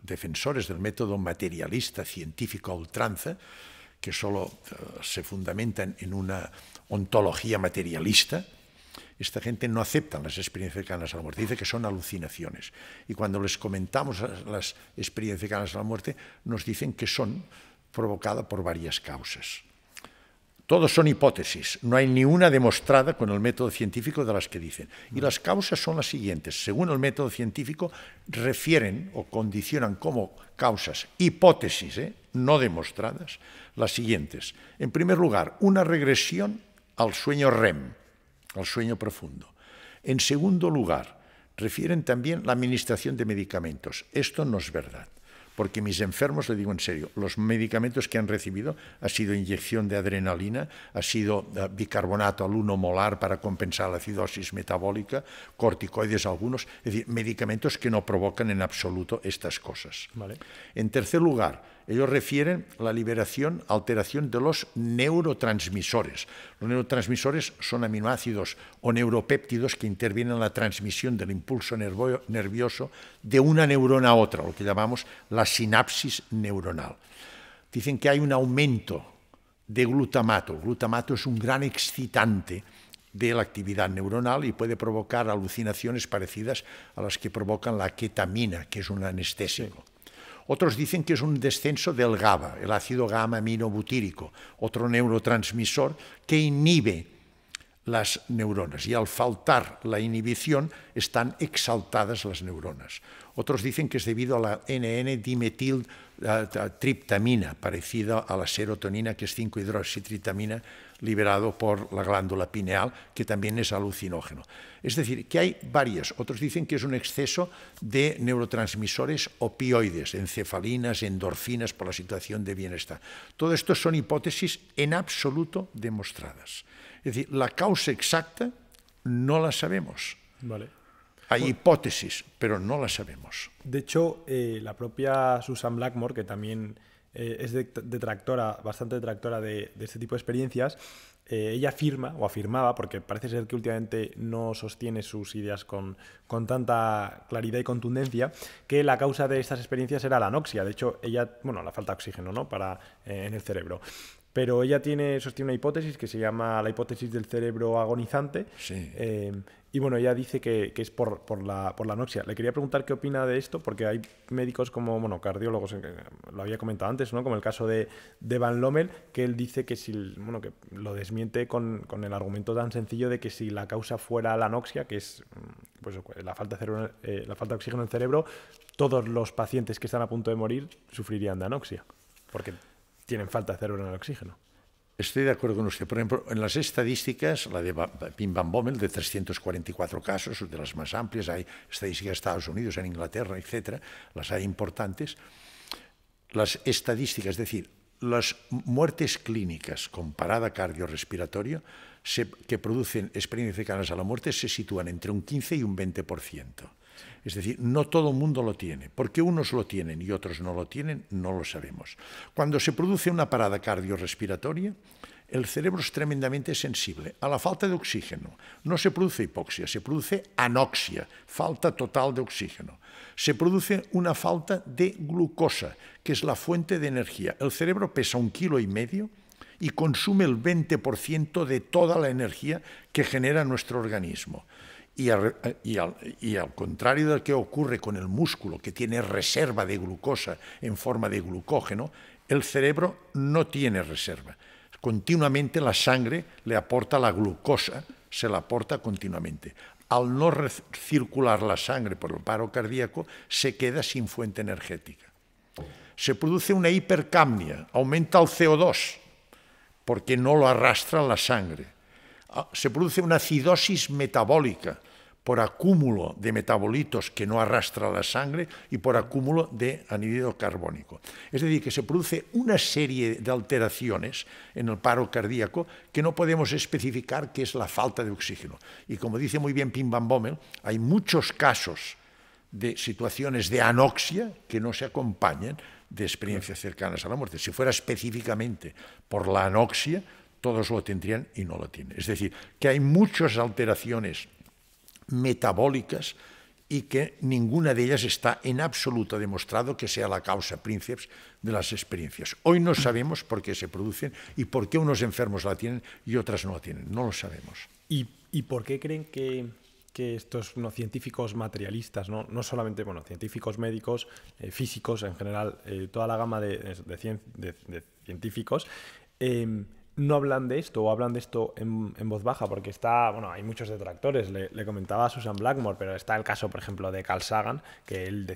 defensores del método materialista científico a ultranza, que solo se fundamentan en una ontología materialista, esta gente no acepta las experiencias cercanas a la muerte, dice que son alucinaciones. Y cuando les comentamos las experiencias cercanas a la muerte, nos dicen que son provocadas por varias causas. Todos son hipótesis, no hay ni una demostrada con el método científico de las que dicen. Y las causas son las siguientes. Según el método científico, refieren o condicionan como causas hipótesis, no demostradas, las siguientes. En primer lugar, una regresión al sueño REM, al sueño profundo. En segundo lugar, refieren también la administración de medicamentos. Esto no es verdad. Porque mis enfermos, le digo en serio, los medicamentos que han recibido ha sido inyección de adrenalina, ha sido bicarbonato al 1 molar para compensar la acidosis metabólica, corticoides algunos, es decir, medicamentos que no provocan en absoluto estas cosas. Vale. En tercer lugar, ellos refieren la liberación, alteración de los neurotransmisores. Los neurotransmisores son aminoácidos o neuropéptidos que intervienen en la transmisión del impulso nervioso de una neurona a otra, lo que llamamos la sinapsis neuronal. Dicen que hay un aumento de glutamato. El glutamato es un gran excitante de la actividad neuronal y puede provocar alucinaciones parecidas a las que provocan la ketamina, que es un anestésico. Otros dicen que es un descenso del GABA, el ácido gamma aminobutírico, otro neurotransmisor que inhibe las neuronas y al faltar la inhibición están exaltadas las neuronas. Otros dicen que es debido a la NN-dimetiltriptamina, parecida a la serotonina, que es 5-hidroxitritamina, liberado por la glándula pineal, que también es alucinógeno. Es decir, que hay varias. Otros dicen que es un exceso de neurotransmisores opioides, encefalinas, endorfinas, por la situación de bienestar. Todo esto son hipótesis en absoluto demostradas. Es decir, la causa exacta no la sabemos. Vale. Hay hipótesis, pero no la sabemos. De hecho, la propia Susan Blackmore, que también es bastante detractora de este tipo de experiencias, ella afirma, o afirmaba, porque parece ser que últimamente no sostiene sus ideas con tanta claridad y contundencia, que la causa de estas experiencias era la anoxia. De hecho, ella, bueno, la falta de oxígeno, ¿no?, en el cerebro. Pero ella sostiene una hipótesis que se llama la hipótesis del cerebro agonizante. Sí. Y bueno, ella dice que es por la anoxia. Le quería preguntar qué opina de esto, porque hay médicos como, bueno, cardiólogos, lo había comentado antes, ¿no?, como el caso de Van Lommel, que él dice que que lo desmiente con el argumento tan sencillo de que si la causa fuera la anoxia, que es pues, la falta de oxígeno en el cerebro, todos los pacientes que están a punto de morir sufrirían de anoxia, porque tienen falta de cerebro en el oxígeno. Estoy de acuerdo con usted. Por ejemplo, en las estadísticas, la de Pim Van Bommel, de 344 casos, de las más amplias, hay estadísticas en Estados Unidos, en Inglaterra, etcétera, las hay importantes. Las estadísticas, es decir, las muertes clínicas con parada cardiorrespiratoria que producen experiencias cercanas a la muerte se sitúan entre un 15 y un 20%. Es decir, no todo el mundo lo tiene. ¿Por qué unos lo tienen y otros no lo tienen? No lo sabemos. Cuando se produce una parada cardiorrespiratoria, el cerebro es tremendamente sensible a la falta de oxígeno. No se produce hipoxia, se produce anoxia, falta total de oxígeno. Se produce una falta de glucosa, que es la fuente de energía. El cerebro pesa 1,5 kilos y consume el 20% de toda la energía que genera nuestro organismo. Y al contrario del que ocurre con el músculo, que tiene reserva de glucosa en forma de glucógeno, el cerebro no tiene reserva. Continuamente la sangre le aporta la glucosa, se la aporta continuamente. Al no circular la sangre por el paro cardíaco, se queda sin fuente energética. Se produce una hipercapnia, aumenta el CO2, porque no lo arrastra la sangre. Se produce una acidosis metabólica por acúmulo de metabolitos que no arrastra la sangre y por acúmulo de anhídrido carbónico. Es decir, que se produce una serie de alteraciones en el paro cardíaco que no podemos especificar qué es la falta de oxígeno. Y como dice muy bien Pim Van Bommel, hay muchos casos de situaciones de anoxia que no se acompañan de experiencias cercanas a la muerte. Si fuera específicamente por la anoxia, todos lo tendrían y no lo tienen. Es decir, que hay muchas alteraciones metabólicas y que ninguna de ellas está en absoluto demostrado que sea la causa princeps de las experiencias. Hoy no sabemos por qué se producen y por qué unos enfermos la tienen y otras no la tienen. No lo sabemos. ¿Y por qué creen que estos científicos materialistas, no solamente científicos médicos, físicos en general, toda la gama de científicos, no hablan de esto o hablan de esto en voz baja? Porque hay muchos detractores. Le comentaba a Susan Blackmore, pero está el caso, por ejemplo, de Carl Sagan, que él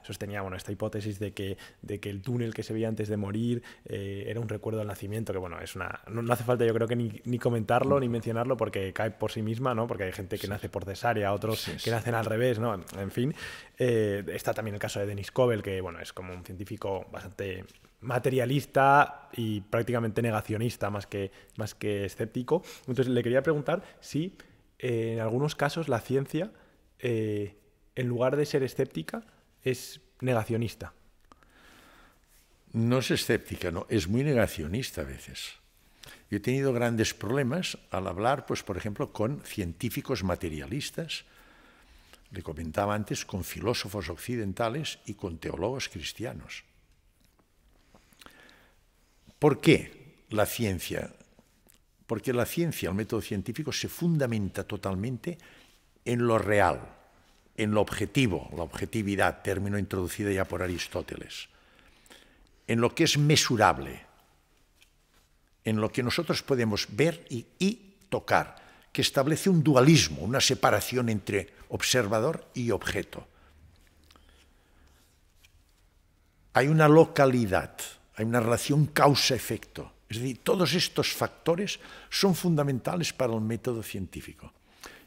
sostenía esta hipótesis de que el túnel que se veía antes de morir era un recuerdo del nacimiento, que no hace falta, yo creo, que ni comentarlo ni mencionarlo, porque cae por sí misma, ¿no? Porque hay gente que nace por cesárea, otros que nacen al revés, ¿no? En fin. Está también el caso de Denis Kovel, que es como un científico bastante materialista y prácticamente negacionista más que escéptico. Entonces le quería preguntar si en algunos casos la ciencia, en lugar de ser escéptica, es negacionista. No es escéptica, no, es muy negacionista a veces. Yo he tenido grandes problemas al hablar, pues, por ejemplo, con científicos materialistas. Le comentaba antes, con filósofos occidentales y con teólogos cristianos. ¿Por qué la ciencia? Porque la ciencia, el método científico, se fundamenta totalmente en lo real, en lo objetivo, la objetividad, término introducido ya por Aristóteles, en lo que es mesurable, en lo que nosotros podemos ver y tocar, que establece un dualismo, una separación entre observador y objeto. Hay una localidad, hay una relación causa-efecto. Es decir, todos estos factores son fundamentales para el método científico.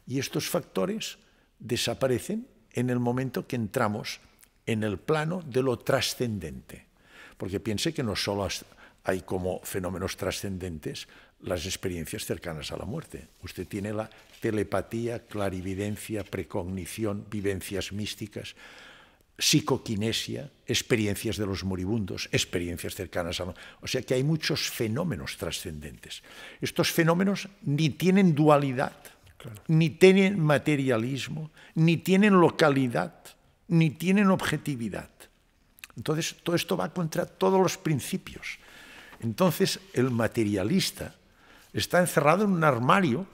Y estos factores desaparecen en el momento que entramos en el plano de lo trascendente. Porque piense que no solo hay como fenómenos trascendentes las experiencias cercanas a la muerte. Usted tiene la telepatía, clarividencia, precognición, vivencias místicas, psicoquinesia, experiencias de los moribundos, experiencias cercanas a la muerte. O sea que hay muchos fenómenos trascendentes. Estos fenómenos ni tienen dualidad, ni tienen materialismo, ni tienen localidad, ni tienen objetividad. Entonces, todo esto va contra todos los principios. Entonces, el materialista está encerrado en un armario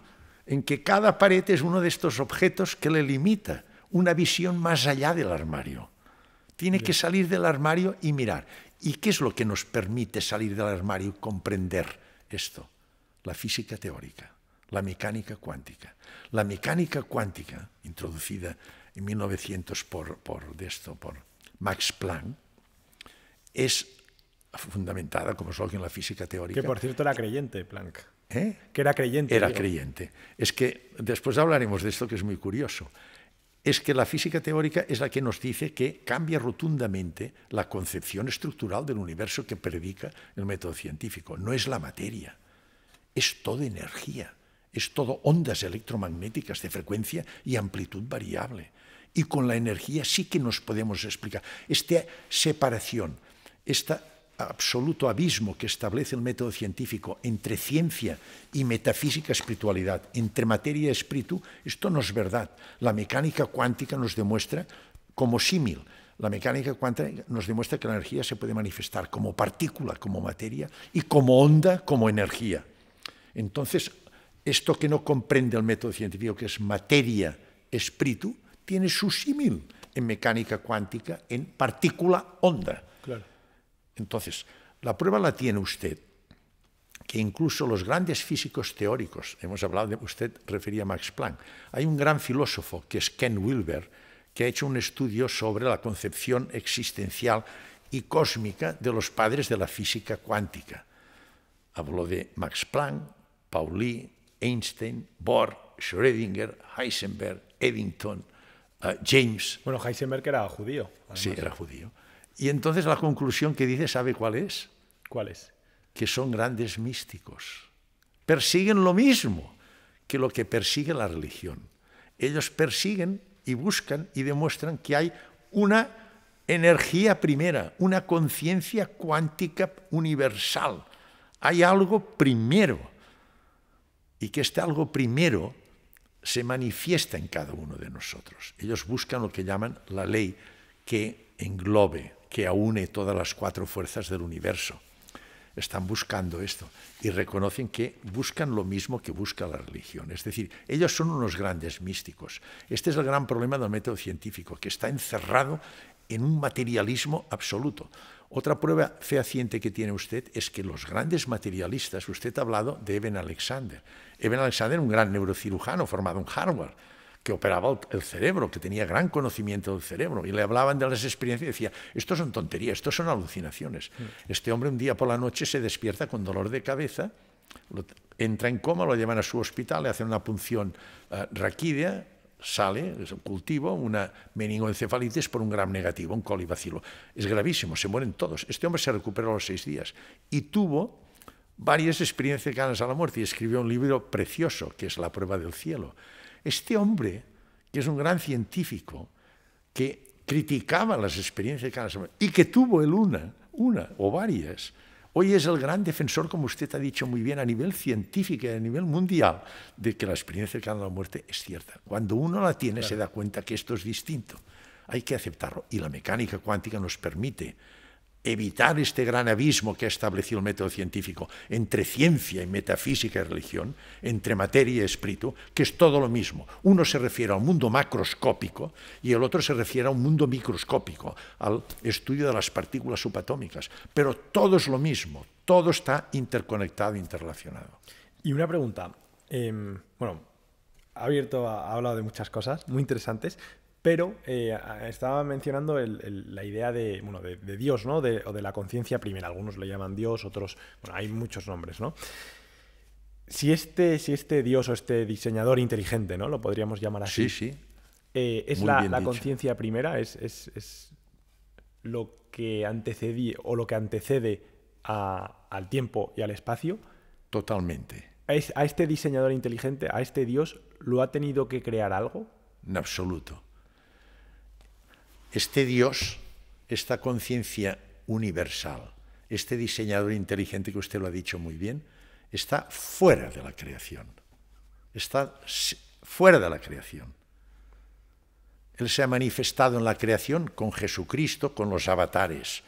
en que cada pared es uno de estos objetos que le limita una visión más allá del armario. Tiene que salir del armario y mirar. ¿Y qué es lo que nos permite salir del armario y comprender esto? La física teórica, la mecánica cuántica. La mecánica cuántica, introducida en 1900 por Max Planck, es fundamentada, como es en la física teórica. Que por cierto era creyente, Planck. ¿Eh? Que era creyente. Era creyente. Es que después hablaremos de esto, que es muy curioso. Es que la física teórica es la que nos dice que cambia rotundamente la concepción estructural del universo que predica el método científico. No es la materia, es todo energía, es todo ondas electromagnéticas de frecuencia y amplitud variable. Y con la energía sí que nos podemos explicar. Esta separación, este absoluto abismo que establece el método científico entre ciencia y metafísica espiritualidad, entre materia y espíritu, esto no es verdad. La mecánica cuántica nos demuestra como símil. La mecánica cuántica nos demuestra que la energía se puede manifestar como partícula, como materia, y como onda, como energía. Entonces, esto que no comprende el método científico, que es materia, espíritu, tiene su símil en mecánica cuántica, en partícula-onda. Claro. Entonces, la prueba la tiene usted, que incluso los grandes físicos teóricos, hemos hablado, usted refería a Max Planck, hay un gran filósofo que es Ken Wilber, que ha hecho un estudio sobre la concepción existencial y cósmica de los padres de la física cuántica. Habló de Max Planck, Pauli, Einstein, Bohr, Schrödinger, Heisenberg, Eddington, James. Bueno, Heisenberg era judío. Además. Sí, era judío. Y entonces la conclusión que dice, ¿sabe cuál es? ¿Cuál es? Que son grandes místicos. Persiguen lo mismo que lo que persigue la religión. Ellos persiguen y buscan y demuestran que hay una energía primera, una conciencia cuántica universal. Hay algo primero. Y que este algo primero se manifiesta en cada uno de nosotros. Ellos buscan lo que llaman la ley que englobe, que aúne todas las cuatro fuerzas del universo. Están buscando esto y reconocen que buscan lo mismo que busca la religión. Es decir, ellos son unos grandes místicos. Este es el gran problema del método científico, que está encerrado en un materialismo absoluto. Otra prueba fehaciente que tiene usted es que los grandes materialistas, usted ha hablado de Eben Alexander. Eben Alexander, un gran neurocirujano formado en Harvard, que operaba el cerebro, que tenía gran conocimiento del cerebro, y le hablaban de las experiencias y decía, esto son tonterías, esto son alucinaciones. Este hombre un día por la noche se despierta con dolor de cabeza, entra en coma, lo llevan a su hospital, le hacen una punción raquídea, sale, es un cultivo, una meningoencefalitis por un gram negativo, un colibacilo. Es gravísimo, se mueren todos. Este hombre se recuperó a los 6 días y tuvo varias experiencias cercanas a la muerte y escribió un libro precioso, que es La prueba del cielo. Este hombre, que es un gran científico, que criticaba las experiencias cercanas a la muerte y que tuvo él una o varias, hoy es el gran defensor, como usted ha dicho muy bien, a nivel científico y a nivel mundial, de que la experiencia cercana a la muerte es cierta. Cuando uno la tiene, se da cuenta que esto es distinto. Hay que aceptarlo. Y la mecánica cuántica nos permite evitar este gran abismo que ha establecido el método científico entre ciencia y metafísica y religión, entre materia y espíritu, que es todo lo mismo. Uno se refiere al mundo macroscópico y el otro se refiere a un mundo microscópico, al estudio de las partículas subatómicas. Pero todo es lo mismo, todo está interconectado, interrelacionado. Y una pregunta. Bueno, ha hablado de muchas cosas muy interesantes, pero estaba mencionando la idea de, bueno, de Dios, ¿no? O de la conciencia primera. Algunos le llaman Dios, otros... Bueno, hay muchos nombres, ¿no? Si este Dios o este diseñador inteligente, ¿no? Lo podríamos llamar así. Sí, sí. Es la conciencia primera, es lo que antecede al tiempo y al espacio. Totalmente. ¿A este diseñador inteligente, a este Dios, lo ha tenido que crear algo? En absoluto. Este Dios, esta conciencia universal, este diseñador inteligente que usted lo ha dicho muy bien, está fuera de la creación. Está fuera de la creación. Él se ha manifestado en la creación con Jesucristo, con los avatares,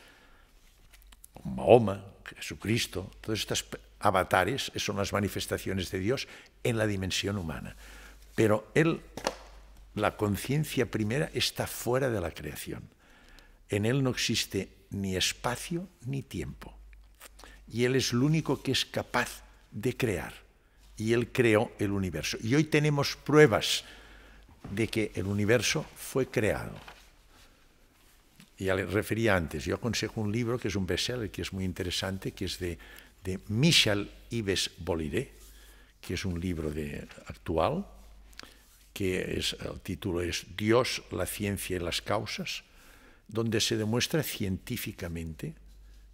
con Mahoma, Jesucristo, todas estas avatares son las manifestaciones de Dios en la dimensión humana. Pero él, la conciencia primera, está fuera de la creación. En él no existe ni espacio ni tiempo. Y él es el único que es capaz de crear. Y él creó el universo. Y hoy tenemos pruebas de que el universo fue creado. Ya le refería antes, yo aconsejo un libro que es un bestseller, que es muy interesante, que es de Michel Yves Boliré, que es un libro actual, que el título es Dios, la ciencia y las causas, donde se demuestra científicamente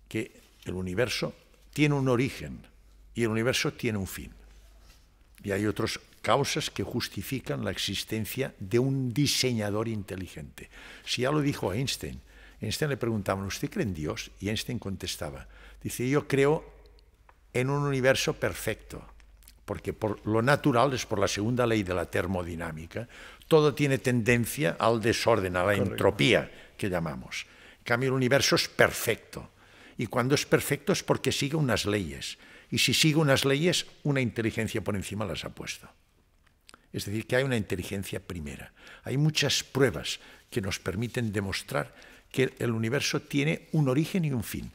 que el universo tiene un origen y el universo tiene un fin. Y hay otras causas que justifican la existencia de un diseñador inteligente. Si ya lo dijo Einstein, le preguntaban, ¿usted cree en Dios? Y Einstein contestaba, dice, yo creo en un universo perfecto, porque por lo natural, es por la segunda ley de la termodinámica, todo tiene tendencia al desorden, a la entropía que llamamos. En cambio, el universo es perfecto. Y cuando es perfecto es porque sigue unas leyes. Y si sigue unas leyes, una inteligencia por encima las ha puesto. Es decir, que hay una inteligencia primera. Hay muchas pruebas que nos permiten demostrar que el universo tiene un origen y un fin.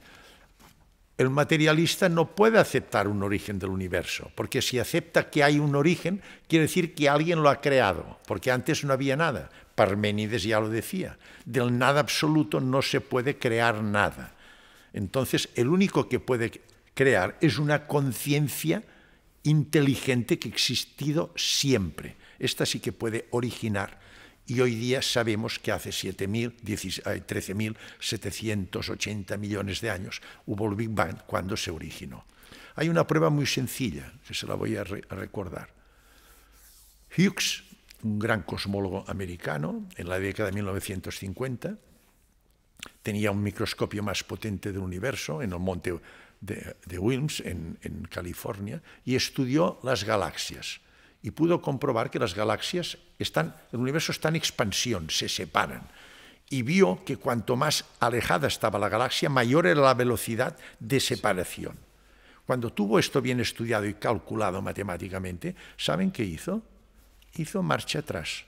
El materialista no puede aceptar un origen del universo, porque si acepta que hay un origen, quiere decir que alguien lo ha creado, porque antes no había nada. Parménides ya lo decía, del nada absoluto no se puede crear nada. Entonces, el único que puede crear es una conciencia inteligente que ha existido siempre. Esta sí que puede originar. Y hoy día sabemos que hace 13.780 millones de años hubo el Big Bang cuando se originó. Hay una prueba muy sencilla, que se la voy a recordar. Hughes, un gran cosmólogo americano, en la década de 1950, tenía un microscopio más potente del universo en el monte de Wilms, en California, y estudió las galaxias. Y pudo comprobar que las galaxias el universo está en expansión, se separan. Y vio que cuanto más alejada estaba la galaxia, mayor era la velocidad de separación. Cuando tuvo esto bien estudiado y calculado matemáticamente, ¿saben qué hizo? Hizo marcha atrás.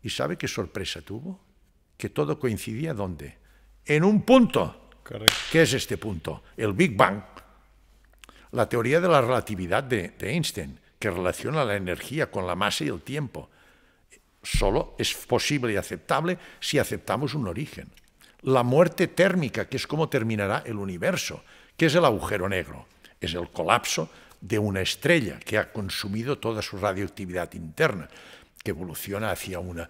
¿Y sabe qué sorpresa tuvo? Que todo coincidía ¿dónde? En un punto. Correcto. ¿Qué es este punto? El Big Bang. La teoría de la relatividad de Einstein, que relaciona la energía con la masa y el tiempo. Solo es posible y aceptable si aceptamos un origen. La muerte térmica, que es cómo terminará el universo. ¿Qué es el agujero negro? Es el colapso de una estrella que ha consumido toda su radioactividad interna, que evoluciona hacia una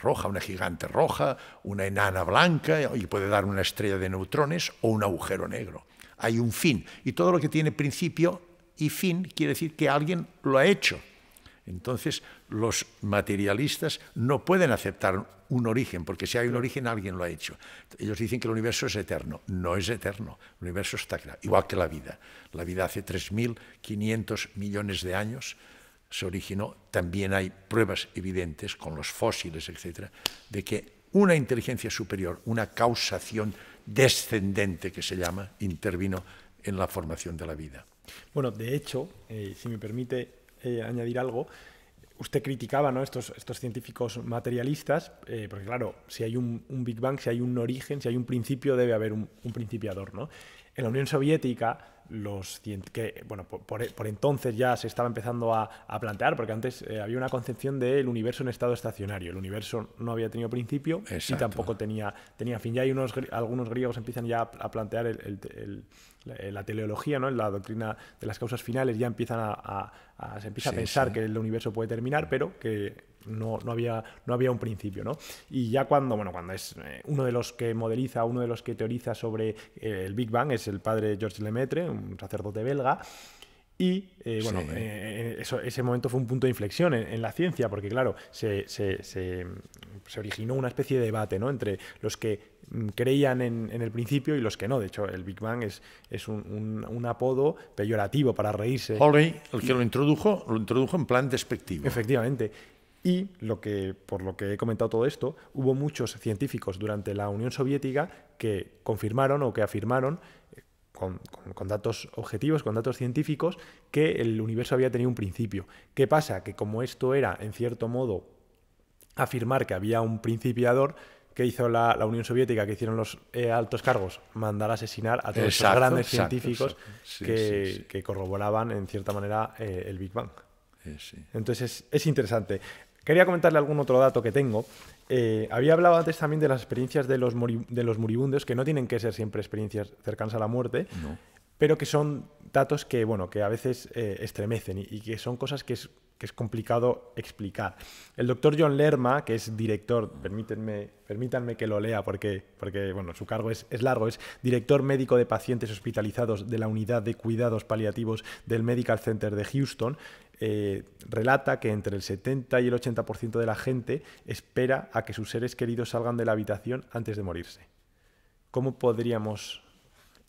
roja, una gigante roja, una enana blanca, y puede dar una estrella de neutrones o un agujero negro. Hay un fin, y todo lo que tiene principio y fin quiere decir que alguien lo ha hecho. Entonces, los materialistas no pueden aceptar un origen, porque si hay un origen, alguien lo ha hecho. Ellos dicen que el universo es eterno. No es eterno, el universo está creado, igual que la vida. La vida hace 3.500 millones de años se originó. También hay pruebas evidentes con los fósiles, etcétera, de que una inteligencia superior, una causación descendente que se llama, intervino en la formación de la vida. Bueno, de hecho, si me permite añadir algo, usted criticaba, ¿no?, estos científicos materialistas, porque claro, si hay un Big Bang, si hay un origen, si hay un principio, debe haber un principiador, ¿no? En la Unión Soviética, por entonces ya se estaba empezando a plantear, porque antes había una concepción del universo en estado estacionario. El universo no había tenido principio. Exacto. Y tampoco tenía fin. Ya hay algunos griegos empiezan ya a plantear la teleología, ¿no? La doctrina de las causas finales, ya empiezan se empieza a pensar que el universo puede terminar, pero que no había un principio, ¿no? Y ya cuando es uno de los que modeliza, uno de los que teoriza sobre el Big Bang es el padre Georges Lemaitre, un sacerdote belga. Y ese momento fue un punto de inflexión en la ciencia, porque claro, se originó una especie de debate, ¿no? Entre los que creían en el principio y los que no. De hecho, el Big Bang es un apodo peyorativo para reírse. Halley, el que lo introdujo en plan despectivo. Efectivamente. Y por lo que he comentado todo esto, hubo muchos científicos durante la Unión Soviética que confirmaron o que afirmaron con datos objetivos, con datos científicos, que el universo había tenido un principio. ¿Qué pasa? Que como esto era, en cierto modo, afirmar que había un principiador, ¿qué hizo la Unión Soviética, que hicieron los altos cargos? Mandar a asesinar a todos esos grandes científicos que corroboraban, en cierta manera, el Big Bang. Entonces es interesante. Quería comentarle algún otro dato que tengo. Había hablado antes también de las experiencias de los moribundos, que no tienen que ser siempre experiencias cercanas a la muerte, no, pero que son datos que a veces estremecen y que son cosas que es complicado explicar. El doctor John Lerma, que es director, permítanme que lo lea porque su cargo es largo, es director médico de pacientes hospitalizados de la unidad de cuidados paliativos del Medical Center de Houston, relata que entre el 70 y el 80% de la gente espera a que sus seres queridos salgan de la habitación antes de morirse. ¿Cómo podríamos...?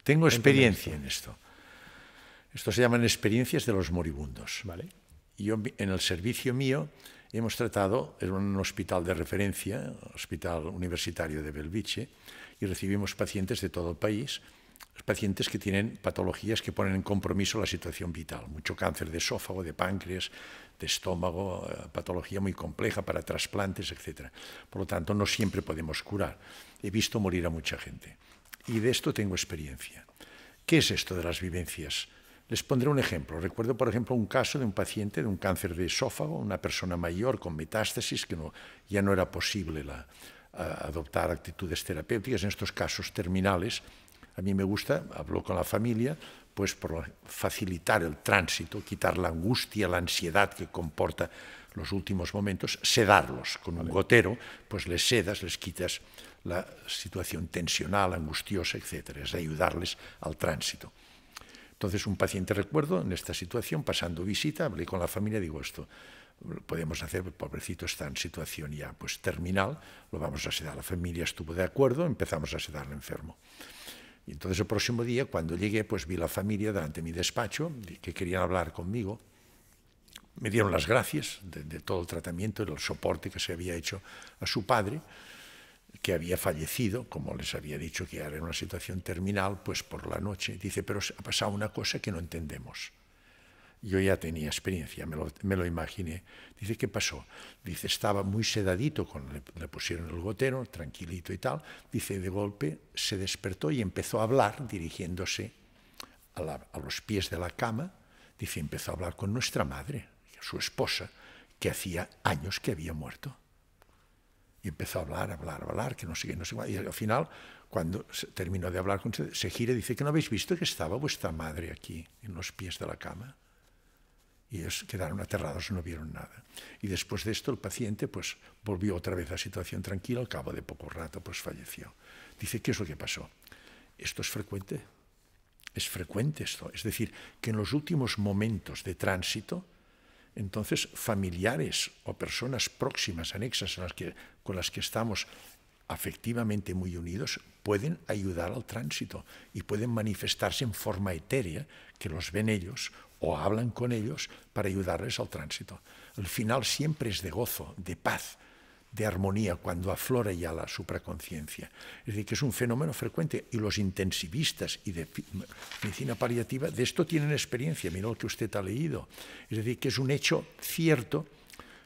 Tengo experiencia en esto. Esto se llaman experiencias de los moribundos. Vale. Yo, en el servicio mío, hemos tratado en un hospital de referencia, Hospital Universitario de Belviche, y recibimos pacientes de todo el país, pacientes que tienen patologías que ponen en compromiso la situación vital. Mucho cáncer de esófago, de páncreas, de estómago, patología muy compleja para trasplantes, etc. Por lo tanto, no siempre podemos curar. He visto morir a mucha gente. Y de esto tengo experiencia. ¿Qué es esto de las vivencias? Les pondré un ejemplo. Recuerdo, por ejemplo, un caso de un paciente de un cáncer de esófago, una persona mayor con metástasis, que ya no era posible adoptar actitudes terapéuticas en estos casos terminales. A mí me gusta, hablo con la familia, pues por facilitar el tránsito, quitar la angustia, la ansiedad que comporta los últimos momentos, sedarlos con un gotero, pues les sedas, les quitas la situación tensional, angustiosa, etc. Es ayudarles al tránsito. Entonces, un paciente, recuerdo, en esta situación, pasando visita, hablé con la familia, digo, esto podemos hacer, el pobrecito está en situación ya pues terminal, lo vamos a sedar. La familia estuvo de acuerdo, empezamos a sedar al enfermo. Y entonces el próximo día, cuando llegué, pues vi la familia delante de mi despacho, que querían hablar conmigo. Me dieron las gracias de todo el tratamiento, del soporte que se había hecho a su padre, que había fallecido, como les había dicho que era en una situación terminal, pues por la noche. Dice, pero ha pasado una cosa que no entendemos. Yo ya tenía experiencia, me lo imaginé. Dice, ¿qué pasó? Dice, estaba muy sedadito, le pusieron el gotero, tranquilito y tal. Dice, de golpe se despertó y empezó a hablar, dirigiéndose a los pies de la cama. Dice, empezó a hablar con nuestra madre, su esposa, que hacía años que había muerto. Y empezó a hablar, que no sé qué, no sé qué. Y al final, cuando terminó de hablar, se gira y dice, ¿que no habéis visto que estaba vuestra madre aquí, en los pies de la cama? Y ellos quedaron aterrados, no vieron nada. Y después de esto el paciente pues volvió otra vez a la situación tranquila, al cabo de poco rato pues falleció. Dice, ¿qué es lo que pasó? ¿Esto es frecuente? Es frecuente esto. Es decir, que en los últimos momentos de tránsito, entonces familiares o personas próximas, anexas con las que estamos afectivamente muy unidos, pueden ayudar al tránsito y pueden manifestarse en forma etérea, que los ven ellos o hablan con ellos para ayudarles al tránsito. El final siempre es de gozo, de paz, de armonía, cuando aflora ya la supraconciencia. Es decir, que es un fenómeno frecuente, y los intensivistas y de medicina paliativa de esto tienen experiencia. Mira lo que usted ha leído. Es decir, que es un hecho cierto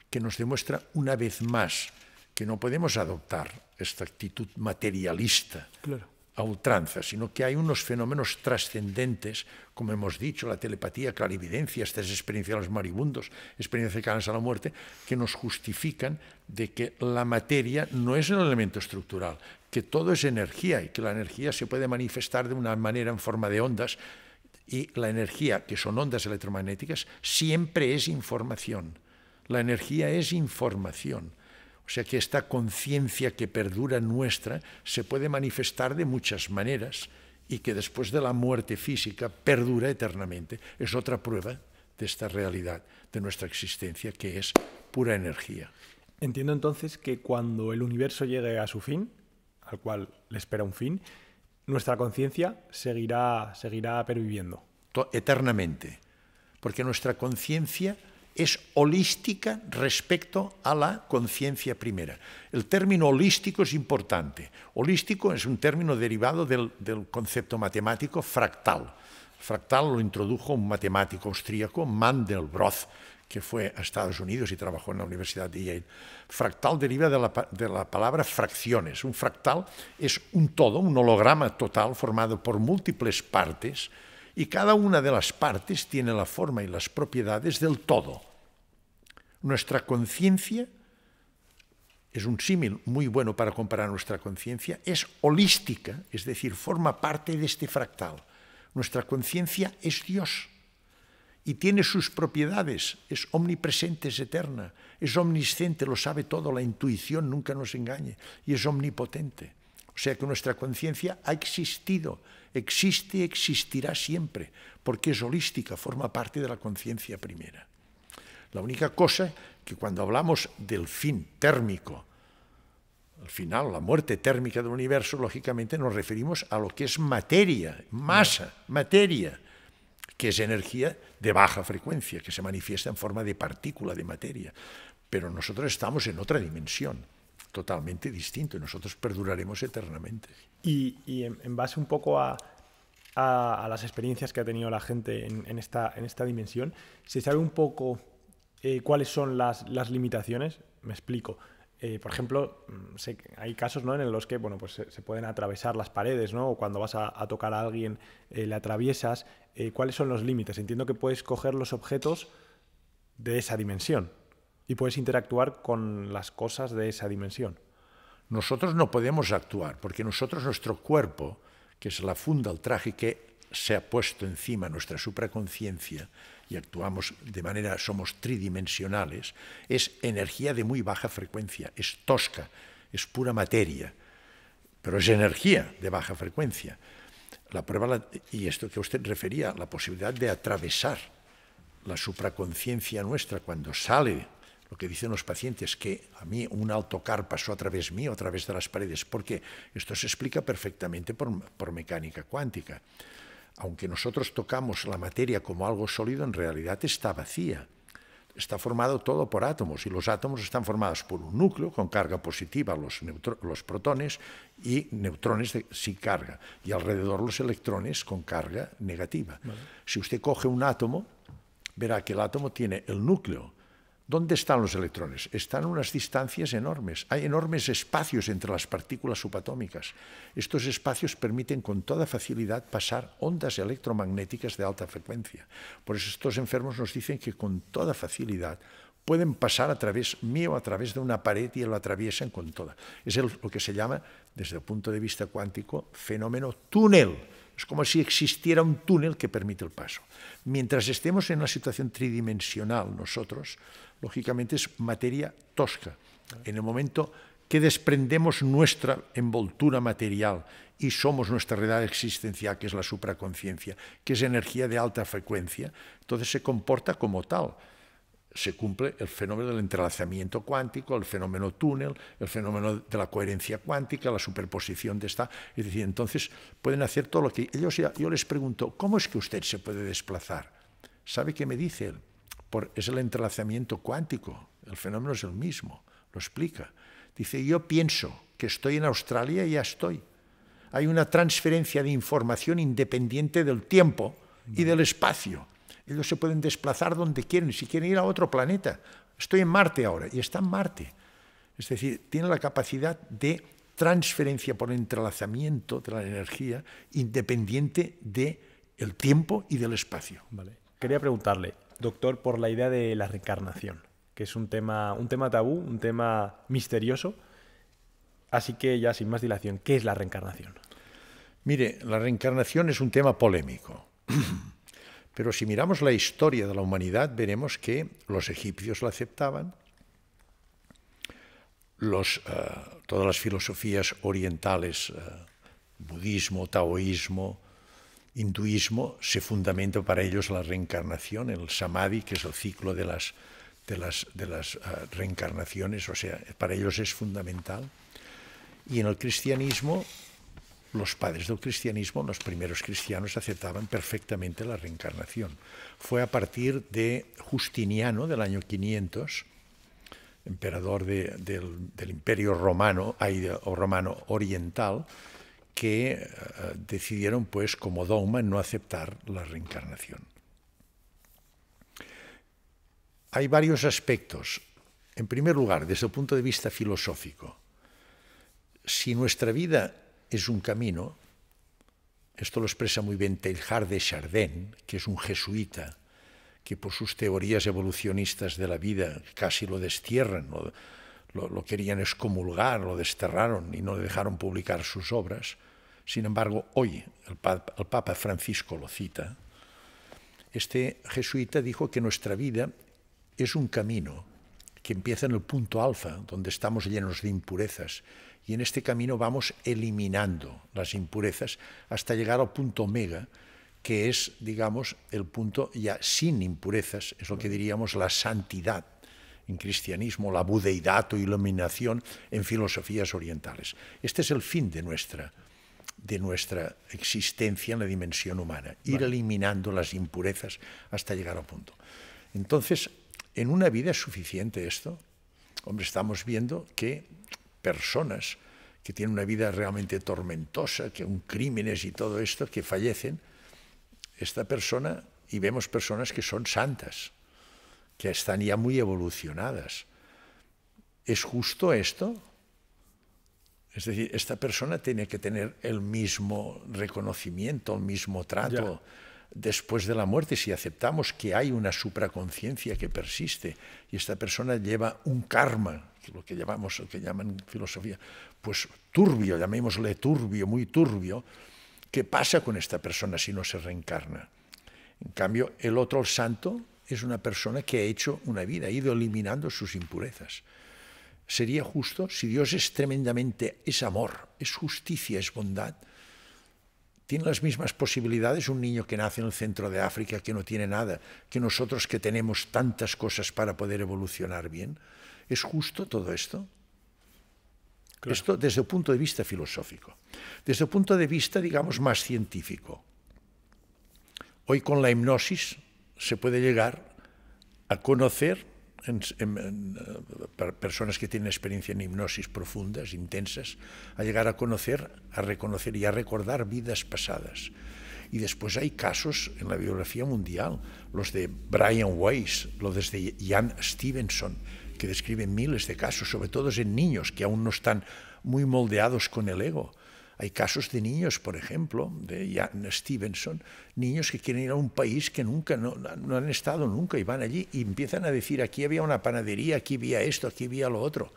que nos demuestra una vez más que no podemos adoptar esta actitud materialista, claro, a ultranza, sino que hay unos fenómenos trascendentes, como hemos dicho, la telepatía, clarividencia, estas experiencias de los moribundos, experiencias cercanas a la muerte, que nos justifican de que la materia no es el elemento estructural, que todo es energía y que la energía se puede manifestar de una manera en forma de ondas, y la energía, que son ondas electromagnéticas, siempre es información. La energía es información. O sea que esta conciencia que perdura nuestra se puede manifestar de muchas maneras y que después de la muerte física perdura eternamente. Es otra prueba de esta realidad de nuestra existencia, que es pura energía. Entiendo entonces que cuando el universo llegue a su fin, al cual le espera un fin, nuestra conciencia seguirá perviviendo. Eternamente, porque nuestra conciencia es holística respecto a la conciencia primera. El término holístico es importante. Holístico es un término derivado del concepto matemático fractal. Fractal lo introdujo un matemático austríaco, Mandelbrot, que fue a Estados Unidos y trabajó en la Universidad de Yale. Fractal deriva de la palabra fracciones. Un fractal es un todo, un holograma total formado por múltiples partes, y cada una de las partes tiene la forma y las propiedades del todo. Nuestra conciencia, es un símil muy bueno para comparar nuestra conciencia, es holística, es decir, forma parte de este fractal. Nuestra conciencia es Dios y tiene sus propiedades, es omnipresente, es eterna, es omnisciente, lo sabe todo, la intuición nunca nos engañe, y es omnipotente. O sea que nuestra conciencia ha existido, existe y existirá siempre, porque es holística, forma parte de la conciencia primera. La única cosa que cuando hablamos del fin térmico, al final, la muerte térmica del universo, lógicamente nos referimos a lo que es materia, masa, materia, que es energía de baja frecuencia, que se manifiesta en forma de partícula de materia. Pero nosotros estamos en otra dimensión, totalmente distinto, y nosotros perduraremos eternamente. Y en base un poco a las experiencias que ha tenido la gente en esta dimensión, ¿se sabe un poco cuáles son las limitaciones? Me explico. Por ejemplo, hay casos, ¿no?, en los que bueno, pues se pueden atravesar las paredes, ¿no? O cuando vas a tocar a alguien le atraviesas. ¿Cuáles son los límites? Entiendo que puedes coger los objetos de esa dimensión y puedes interactuar con las cosas de esa dimensión. Nosotros no podemos actuar, porque nuestro cuerpo, que es la funda, el traje que se ha puesto encima nuestra supraconciencia, y actuamos de manera, somos tridimensionales, es energía de muy baja frecuencia, es tosca, es pura materia, pero es energía de baja frecuencia. La prueba, y esto que usted refería, la posibilidad de atravesar la supraconciencia nuestra cuando sale, lo que dicen los pacientes, que a mí un autocar pasó a través mío, a través de las paredes, porque esto se explica perfectamente por mecánica cuántica. Aunque nosotros tocamos la materia como algo sólido, en realidad está vacía. Está formado todo por átomos, y los átomos están formados por un núcleo con carga positiva, los protones, y neutrones sin carga, y alrededor los electrones con carga negativa. Vale. Si usted coge un átomo, verá que el átomo tiene el núcleo. ¿Dónde están los electrones? Están a unas distancias enormes. Hay enormes espacios entre las partículas subatómicas. Estos espacios permiten con toda facilidad pasar ondas electromagnéticas de alta frecuencia. Por eso estos enfermos nos dicen que con toda facilidad pueden pasar a través mío, a través de una pared, y lo atraviesan con toda. Es lo que se llama, desde el punto de vista cuántico, fenómeno túnel. Es como si existiera un túnel que permite el paso. Mientras estemos en una situación tridimensional nosotros, lógicamente es materia tosca. En el momento que desprendemos nuestra envoltura material y somos nuestra realidad existencial, que es la supraconciencia, que es energía de alta frecuencia, entonces se comporta como tal. Se cumple el fenómeno del entrelazamiento cuántico, el fenómeno túnel, el fenómeno de la coherencia cuántica, la superposición de esta. Es decir, entonces pueden hacer todo lo que ellos. Yo les pregunto, ¿cómo es que usted se puede desplazar? ¿Sabe qué me dice él? Es el entrelazamiento cuántico, el fenómeno es el mismo, lo explica. Dice, yo pienso que estoy en Australia y ya estoy. Hay una transferencia de información independiente del tiempo y del espacio. Ellos se pueden desplazar donde quieren, si quieren ir a otro planeta. Estoy en Marte ahora, y está en Marte. Es decir, tienen la capacidad de transferencia por entrelazamiento de la energía independiente del tiempo y del espacio. Vale. Quería preguntarle, doctor, por la idea de la reencarnación, que es un tema tabú, un tema misterioso. Así que ya sin más dilación, ¿qué es la reencarnación? Mire, la reencarnación es un tema polémico. Pero si miramos la historia de la humanidad, veremos que los egipcios la aceptaban, todas las filosofías orientales, budismo, taoísmo, hinduismo, se fundamenta para ellos la reencarnación, el samadhi, que es el ciclo de las reencarnaciones, o sea, para ellos es fundamental. Y en el cristianismo, los padres del cristianismo, los primeros cristianos, aceptaban perfectamente la reencarnación. Fue a partir de Justiniano, del año 500, emperador del Imperio Romano, o Romano Oriental, que decidieron, pues, como dogma, no aceptar la reencarnación. Hay varios aspectos. En primer lugar, desde el punto de vista filosófico, si nuestra vida es un camino, esto lo expresa muy bien Teilhard de Chardin, que es un jesuita, que por sus teorías evolucionistas de la vida casi lo destierran, lo querían excomulgar, lo desterraron y no le dejaron publicar sus obras. Sin embargo, hoy el Papa Francisco lo cita. Este jesuita dijo que nuestra vida es un camino que empieza en el punto alfa, donde estamos llenos de impurezas, y en este camino vamos eliminando las impurezas hasta llegar al punto omega, que es, digamos, el punto ya sin impurezas, es lo que diríamos la santidad en cristianismo, la budeidad o iluminación en filosofías orientales. Este es el fin de nuestra existencia en la dimensión humana, ir eliminando las impurezas hasta llegar al punto. Entonces, ¿en una vida es suficiente esto? Hombre, estamos viendo que personas que tienen una vida realmente tormentosa, que un crímenes y todo esto, que fallecen, esta persona, y vemos personas que son santas, que están ya muy evolucionadas. ¿Es justo esto? Es decir, esta persona tiene que tener el mismo reconocimiento, el mismo trato después de la muerte. Si aceptamos que hay una supraconciencia que persiste y esta persona lleva un karma, lo que llaman filosofía, pues turbio, llamémosle turbio, muy turbio, ¿qué pasa con esta persona si no se reencarna? En cambio, el otro, el santo, es una persona que ha hecho una vida, ha ido eliminando sus impurezas. ¿Sería justo? Si Dios es tremendamente, es amor, es justicia, es bondad, ¿tiene las mismas posibilidades un niño que nace en el centro de África, que no tiene nada, que nosotros que tenemos tantas cosas para poder evolucionar bien? ¿Es justo todo esto? Claro. Esto desde el punto de vista filosófico. Desde el punto de vista, digamos, más científico. Hoy con la hipnosis se puede llegar a conocer, personas que tienen experiencia en hipnosis profundas, intensas, a llegar a conocer, a reconocer y a recordar vidas pasadas. Y después hay casos en la biografía mundial, los de Brian Weiss, los de Jan Stevenson, que describen miles de casos, sobre todo en niños que aún no están muy moldeados con el ego. Hay casos de niños, por ejemplo, de Jan Stevenson, niños que quieren ir a un país que nunca, no han estado nunca, y van allí y empiezan a decir, aquí había una panadería, aquí había esto, aquí había lo otro,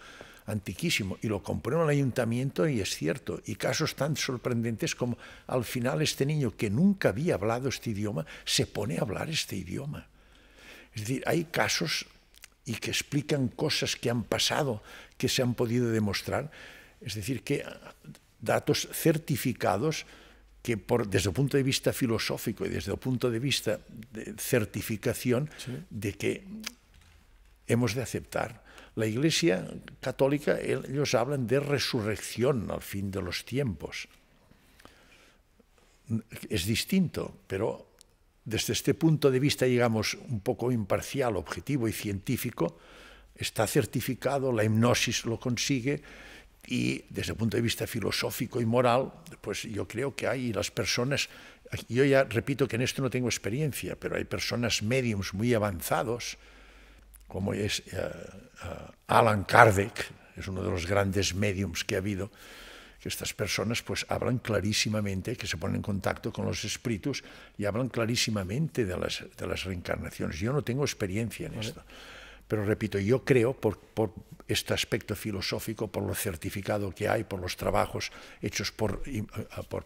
antiquísimo, y lo compró en el ayuntamiento y es cierto, y casos tan sorprendentes como al final este niño que nunca había hablado este idioma, se pone a hablar este idioma. Es decir, hay casos y que explican cosas que han pasado, que se han podido demostrar, es decir, que datos certificados que desde el punto de vista filosófico y desde el punto de vista de certificación de que hemos de aceptar. La Iglesia católica, ellos hablan de resurrección al fin de los tiempos. Es distinto, pero desde este punto de vista, digamos, un poco imparcial, objetivo y científico, está certificado, la hipnosis lo consigue. Y desde el punto de vista filosófico y moral, pues yo creo que hay las personas, yo ya repito que en esto no tengo experiencia, pero hay personas médiums muy avanzados, como es Allan Kardec, es uno de los grandes mediums que ha habido, que estas personas pues hablan clarísimamente, que se ponen en contacto con los espíritus y hablan clarísimamente de las reencarnaciones. Yo no tengo experiencia en esto, pero repito, yo creo, por este aspecto filosófico, por lo certificado que hay, por los trabajos hechos por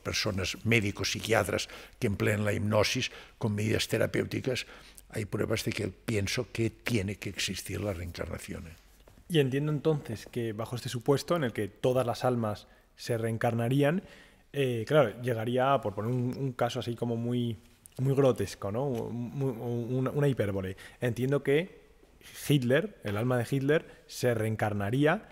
personas, médicos, psiquiatras, que emplean la hipnosis con medidas terapéuticas, hay pruebas de que pienso que tiene que existir la reencarnación. Y entiendo entonces que bajo este supuesto en el que todas las almas se reencarnarían, claro, llegaría, por poner un caso así como muy grotesco, ¿no? Una hipérbole. Entiendo que Hitler, el alma de Hitler, se reencarnaría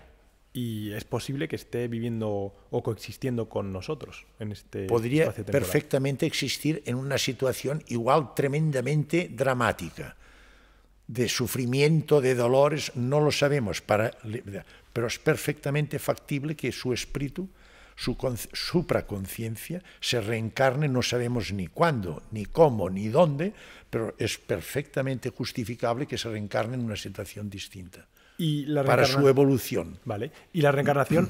y es posible que esté viviendo o coexistiendo con nosotros en este Podría espacio temporal. Perfectamente existir en una situación igual tremendamente dramática, de sufrimiento, de dolores, no lo sabemos, pero es perfectamente factible que su espíritu, su supraconciencia, se reencarne, no sabemos ni cuándo, ni cómo, ni dónde, pero es perfectamente justificable que se reencarne en una situación distinta. Y la para su evolución. Vale. Y la reencarnación,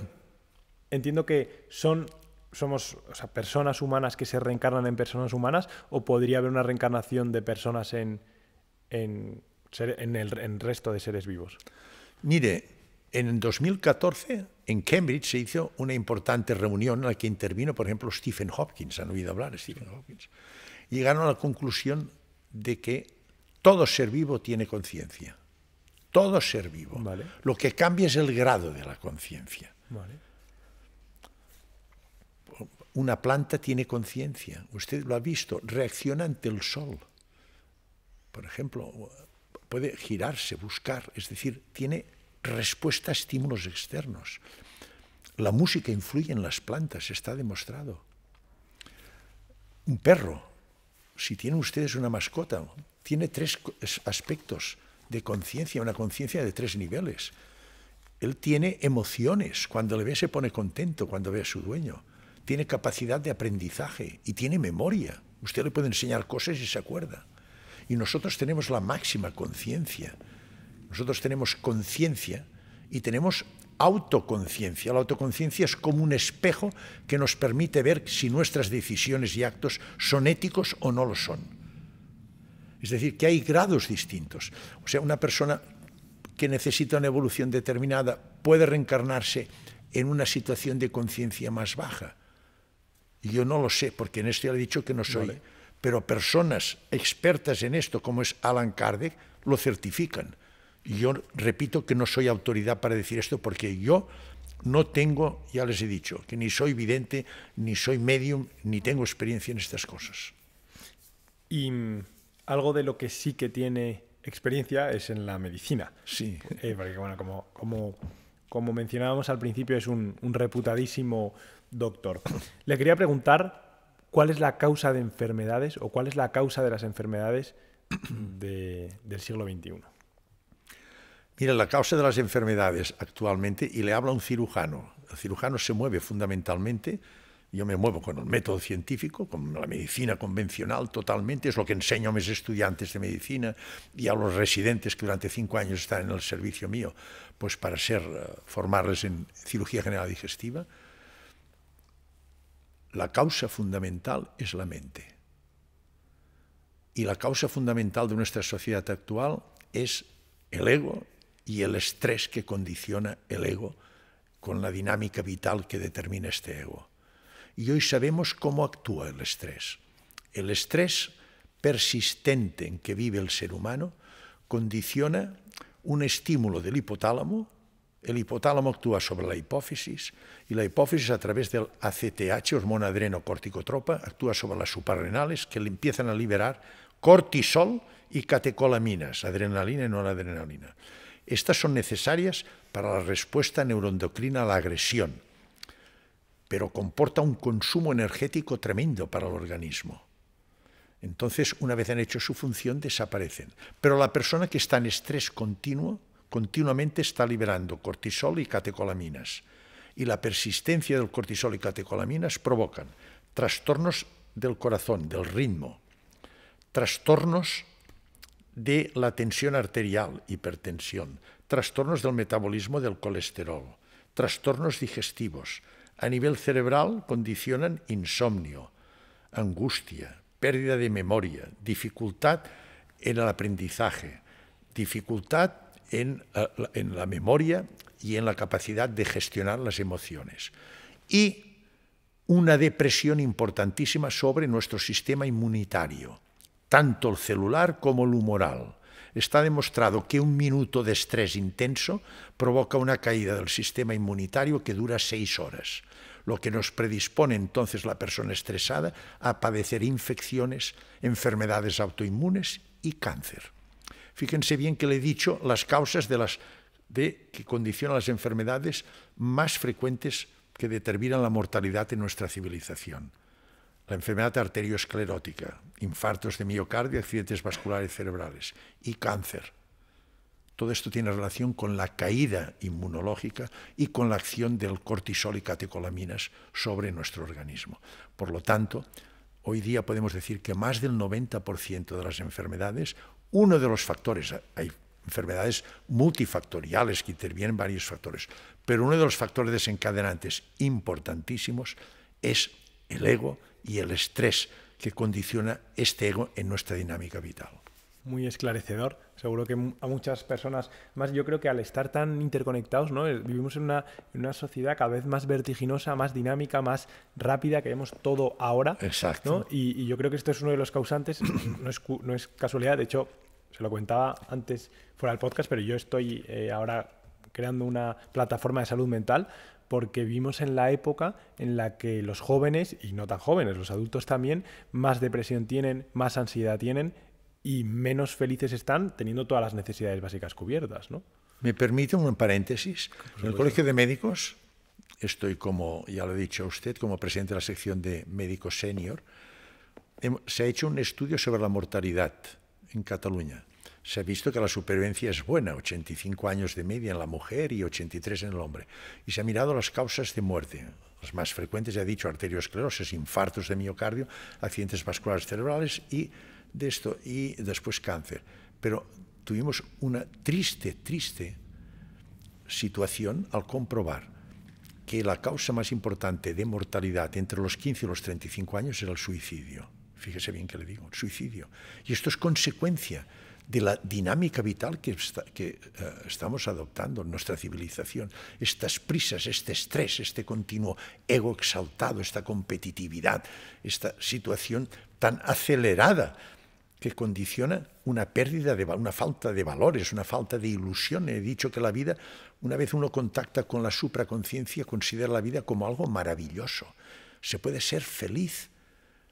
entiendo que somos, o sea, personas humanas que se reencarnan en personas humanas, o podría haber una reencarnación de personas en el resto de seres vivos. Mire, en 2014 en Cambridge se hizo una importante reunión en la que intervino, por ejemplo, Stephen Hopkins. ¿Han oído hablar de Stephen Hopkins? Llegaron a la conclusión de que todo ser vivo tiene conciencia. Todo ser vivo. Vale. Lo que cambia es el grado de la conciencia. Vale. Una planta tiene conciencia. Usted lo ha visto. Reacciona ante el sol. Por ejemplo, puede girarse, buscar. Es decir, tiene respuesta a estímulos externos. La música influye en las plantas, está demostrado. Un perro, si tienen ustedes una mascota, tiene 3 aspectos de conciencia, una conciencia de 3 niveles. Él tiene emociones, cuando le ve se pone contento, cuando ve a su dueño. Tiene capacidad de aprendizaje y tiene memoria. Usted le puede enseñar cosas y se acuerda. Y nosotros tenemos la máxima conciencia. Nosotros tenemos conciencia y tenemos autoconciencia. La autoconciencia es como un espejo que nos permite ver si nuestras decisiones y actos son éticos o no lo son. Es decir, que hay grados distintos. O sea, una persona que necesita una evolución determinada puede reencarnarse en una situación de conciencia más baja. Y yo no lo sé, porque en esto ya le he dicho que no soy. Vale. Pero personas expertas en esto, como es Alan Kardec, lo certifican. Y yo repito que no soy autoridad para decir esto, porque yo no tengo, ya les he dicho, que ni soy vidente, ni soy medium, ni tengo experiencia en estas cosas. Y algo de lo que sí que tiene experiencia es en la medicina. Sí. Porque, bueno, como mencionábamos al principio, es un reputadísimo doctor. Le quería preguntar cuál es la causa de enfermedades o cuál es la causa de las enfermedades del siglo XXI. Mira, la causa de las enfermedades actualmente, y le habla un cirujano. El cirujano se mueve fundamentalmente, yo me muevo con el método científico, con la medicina convencional totalmente, es lo que enseño a mis estudiantes de medicina y a los residentes que durante 5 años están en el servicio mío, pues para formarles en cirugía general digestiva. La causa fundamental es la mente. Y la causa fundamental de nuestra sociedad actual es el ego y el estrés que condiciona el ego con la dinámica vital que determina este ego. Y hoy sabemos cómo actúa el estrés. El estrés persistente en que vive el ser humano condiciona un estímulo del hipotálamo. El hipotálamo actúa sobre la hipófisis y la hipófisis a través del ACTH, hormona adrenocorticotropa, actúa sobre las suprarrenales que le empiezan a liberar cortisol y catecolaminas, adrenalina y noradrenalina. Estas son necesarias para la respuesta neuroendocrina a la agresión, pero comporta un consumo energético tremendo para el organismo. Entonces, una vez han hecho su función, desaparecen. Pero la persona que está en estrés continuo, continuamente está liberando cortisol y catecolaminas. Y la persistencia del cortisol y catecolaminas provocan trastornos del corazón, del ritmo, trastornos de la tensión arterial, hipertensión, trastornos del metabolismo del colesterol, trastornos digestivos. A nivel cerebral condicionan insomnio, angustia, pérdida de memoria, dificultad en el aprendizaje, dificultad en la memoria y en la capacidad de gestionar las emociones. Y una depresión importantísima sobre nuestro sistema inmunitario, tanto el celular como el humoral. Está demostrado que un minuto de estrés intenso provoca una caída del sistema inmunitario que dura 6 horas, lo que nos predispone entonces la persona estresada a padecer infecciones, enfermedades autoinmunes y cáncer. Fíjense bien que le he dicho las causas que condicionan las enfermedades más frecuentes que determinan la mortalidad en nuestra civilización. La enfermedad arteriosclerótica, infartos de miocardio, accidentes vasculares cerebrales y cáncer. Todo esto tiene relación con la caída inmunológica y con la acción del cortisol y catecolaminas sobre nuestro organismo. Por lo tanto, hoy día podemos decir que más del 90% de las enfermedades, uno de los factores, hay enfermedades multifactoriales que intervienen varios factores, pero uno de los factores desencadenantes importantísimos es el ego y el estrés que condiciona este ego en nuestra dinámica vital. Muy esclarecedor. Seguro que a muchas personas, más yo creo que al estar tan interconectados, ¿no? Vivimos en una sociedad cada vez más vertiginosa, más dinámica, más rápida, queremos todo ahora. Exacto. ¿no? Y yo creo que esto es uno de los causantes, no es casualidad, de hecho, se lo comentaba antes fuera del podcast, pero yo estoy ahora creando una plataforma de salud mental porque vivimos en la época en la que los jóvenes, y no tan jóvenes, los adultos también, más depresión tienen, más ansiedad tienen y menos felices están teniendo todas las necesidades básicas cubiertas, ¿no? ¿Me permite un paréntesis? En el Colegio de Médicos estoy, como ya lo he dicho a usted, como presidente de la sección de médicos senior. Se ha hecho un estudio sobre la mortalidad en Cataluña. Se ha visto que la supervivencia es buena, 85 años de media en la mujer y 83 en el hombre. Y se ha mirado las causas de muerte. Las más frecuentes, ya he dicho, arteriosclerosis, infartos de miocardio, accidentes vasculares cerebrales y después cáncer. Pero tuvimos una triste situación al comprobar que la causa más importante de mortalidad entre los 15 y los 35 años era el suicidio. Fíjese bien que le digo, el suicidio. Y esto es consecuencia de la dinámica vital que estamos adoptando en nuestra civilización. Estas prisas, este estrés, este continuo ego exaltado, esta competitividad, esta situación tan acelerada que condiciona una pérdida, una falta de valores, una falta de ilusión. He dicho que la vida, una vez uno contacta con la supraconciencia, considera la vida como algo maravilloso. Se puede ser feliz,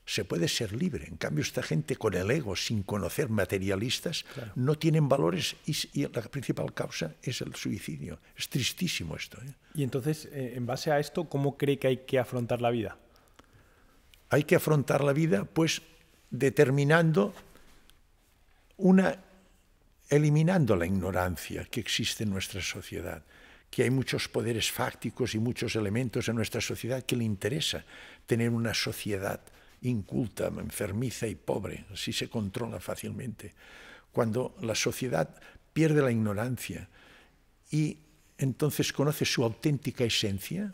se puede ser libre. En cambio, esta gente con el ego, sin conocer, materialistas, claro, no tienen valores y la principal causa es el suicidio. Es tristísimo esto, ¿eh? Y entonces, en base a esto, ¿cómo cree que hay que afrontar la vida? Hay que afrontar la vida, pues, determinando eliminando la ignorancia que existe en nuestra sociedad, que hay muchos poderes fácticos y muchos elementos en nuestra sociedad que le interesa tener una sociedad inculta, enfermiza y pobre. Así se controla fácilmente. Cuando la sociedad pierde la ignorancia y entonces conoce su auténtica esencia,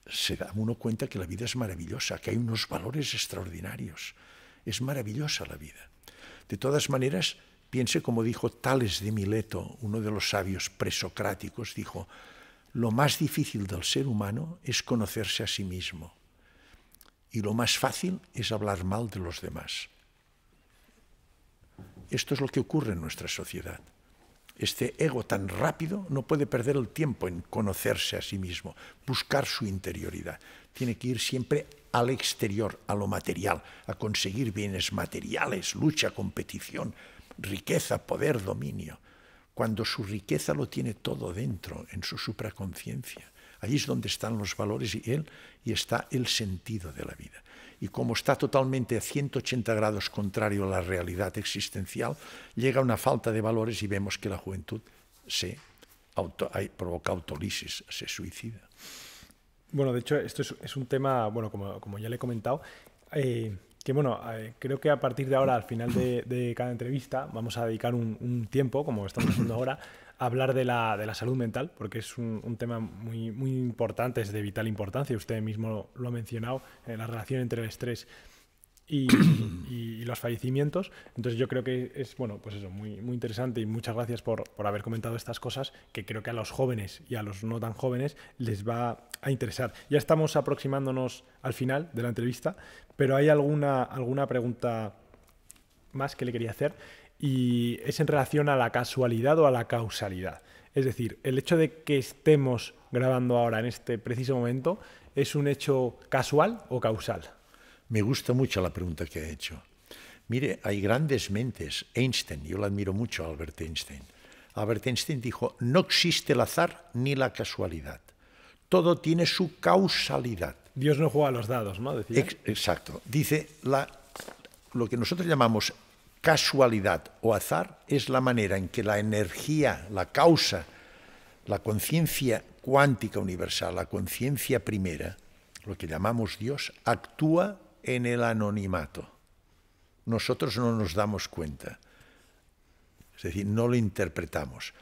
se da uno cuenta que la vida es maravillosa, que hay unos valores extraordinarios. Es maravillosa la vida. De todas maneras, piense como dijo Tales de Mileto, uno de los sabios presocráticos, dijo: lo más difícil del ser humano es conocerse a sí mismo y lo más fácil es hablar mal de los demás. Esto es lo que ocurre en nuestra sociedad. Este ego tan rápido no puede perder el tiempo en conocerse a sí mismo, buscar su interioridad. Tiene que ir siempre al exterior, a lo material, a conseguir bienes materiales, lucha, competición, riqueza, poder, dominio. Cuando su riqueza lo tiene todo dentro, en su supraconciencia. Allí es donde están los valores y está el sentido de la vida. Y como está totalmente a 180 grados contrario a la realidad existencial, llega una falta de valores y vemos que la juventud provoca autolisis, se suicida. Bueno, de hecho, esto es un tema, bueno, como ya le he comentado, que bueno, creo que a partir de ahora, al final de cada entrevista, vamos a dedicar un tiempo, como estamos haciendo ahora, hablar de la salud mental, porque es un tema muy, muy importante, es de vital importancia. Usted mismo lo ha mencionado, la relación entre el estrés y los fallecimientos. Entonces yo creo que es, bueno, pues eso, muy, muy interesante, y muchas gracias por haber comentado estas cosas que creo que a los jóvenes y a los no tan jóvenes les va a interesar. Ya estamos aproximándonos al final de la entrevista, pero hay alguna pregunta más que le quería hacer, y es en relación a la casualidad o a la causalidad. Es decir, el hecho de que estemos grabando ahora en este preciso momento, ¿es un hecho casual o causal? Me gusta mucho la pregunta que ha hecho. Mire, hay grandes mentes. Einstein, yo lo admiro mucho a Albert Einstein. Albert Einstein dijo, no existe el azar ni la casualidad. Todo tiene su causalidad. Dios no juega a los dados, ¿no? Decía. Exacto. Dice, lo que nosotros llamamos casualidad o azar es la manera en que la energía, la causa, la conciencia cuántica universal, la conciencia primera, lo que llamamos Dios, actúa en el anonimato. Nosotros no nos damos cuenta. Es decir, no lo interpretamos.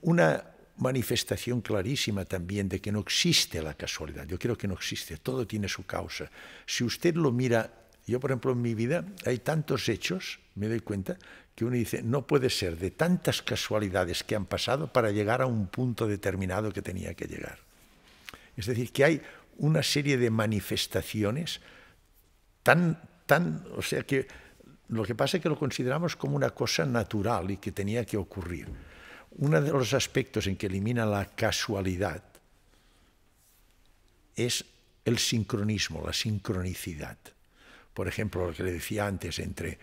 Una manifestación clarísima también de que no existe la casualidad. Yo creo que no existe, todo tiene su causa. Si usted lo mira, yo por ejemplo en mi vida hay tantos hechos, me doy cuenta, que uno dice, no puede ser de tantas casualidades que han pasado para llegar a un punto determinado que tenía que llegar. Es decir, que hay una serie de manifestaciones o sea que lo que pasa es que lo consideramos como una cosa natural y que tenía que ocurrir. Uno de los aspectos en que elimina la casualidad es el sincronismo, la sincronicidad. Por ejemplo, lo que le decía antes entre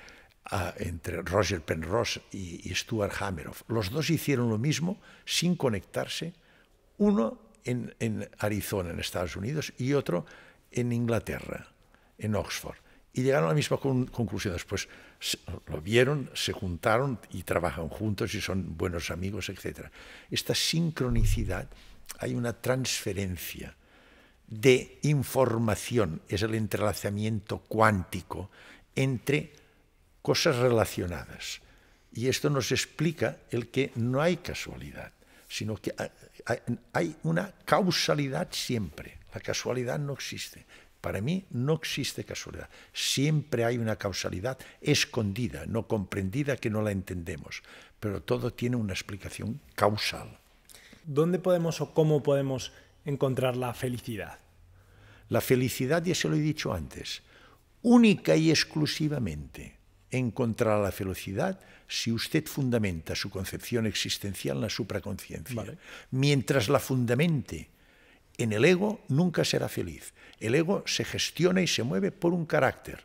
Roger Penrose y Stuart Hameroff. Los dos hicieron lo mismo sin conectarse, uno en Arizona, en Estados Unidos, y otro en Inglaterra, en Oxford. Y llegaron a la misma conclusión. Después lo vieron, se juntaron y trabajan juntos y son buenos amigos, etc. Esta sincronicidad, hay una transferencia de información, es el entrelazamiento cuántico entre cosas relacionadas. Y esto nos explica el que no hay casualidad, sino que hay una causalidad siempre. La casualidad no existe. Para mí no existe casualidad. Siempre hay una causalidad escondida, no comprendida, que no la entendemos. Pero todo tiene una explicación causal. ¿Dónde podemos o cómo podemos encontrar la felicidad? La felicidad, ya se lo he dicho antes, única y exclusivamente encontrar la felicidad si usted fundamenta su concepción existencial en la supraconciencia. Vale. Mientras la fundamente en el ego, nunca será feliz. El ego se gestiona y se mueve por un carácter.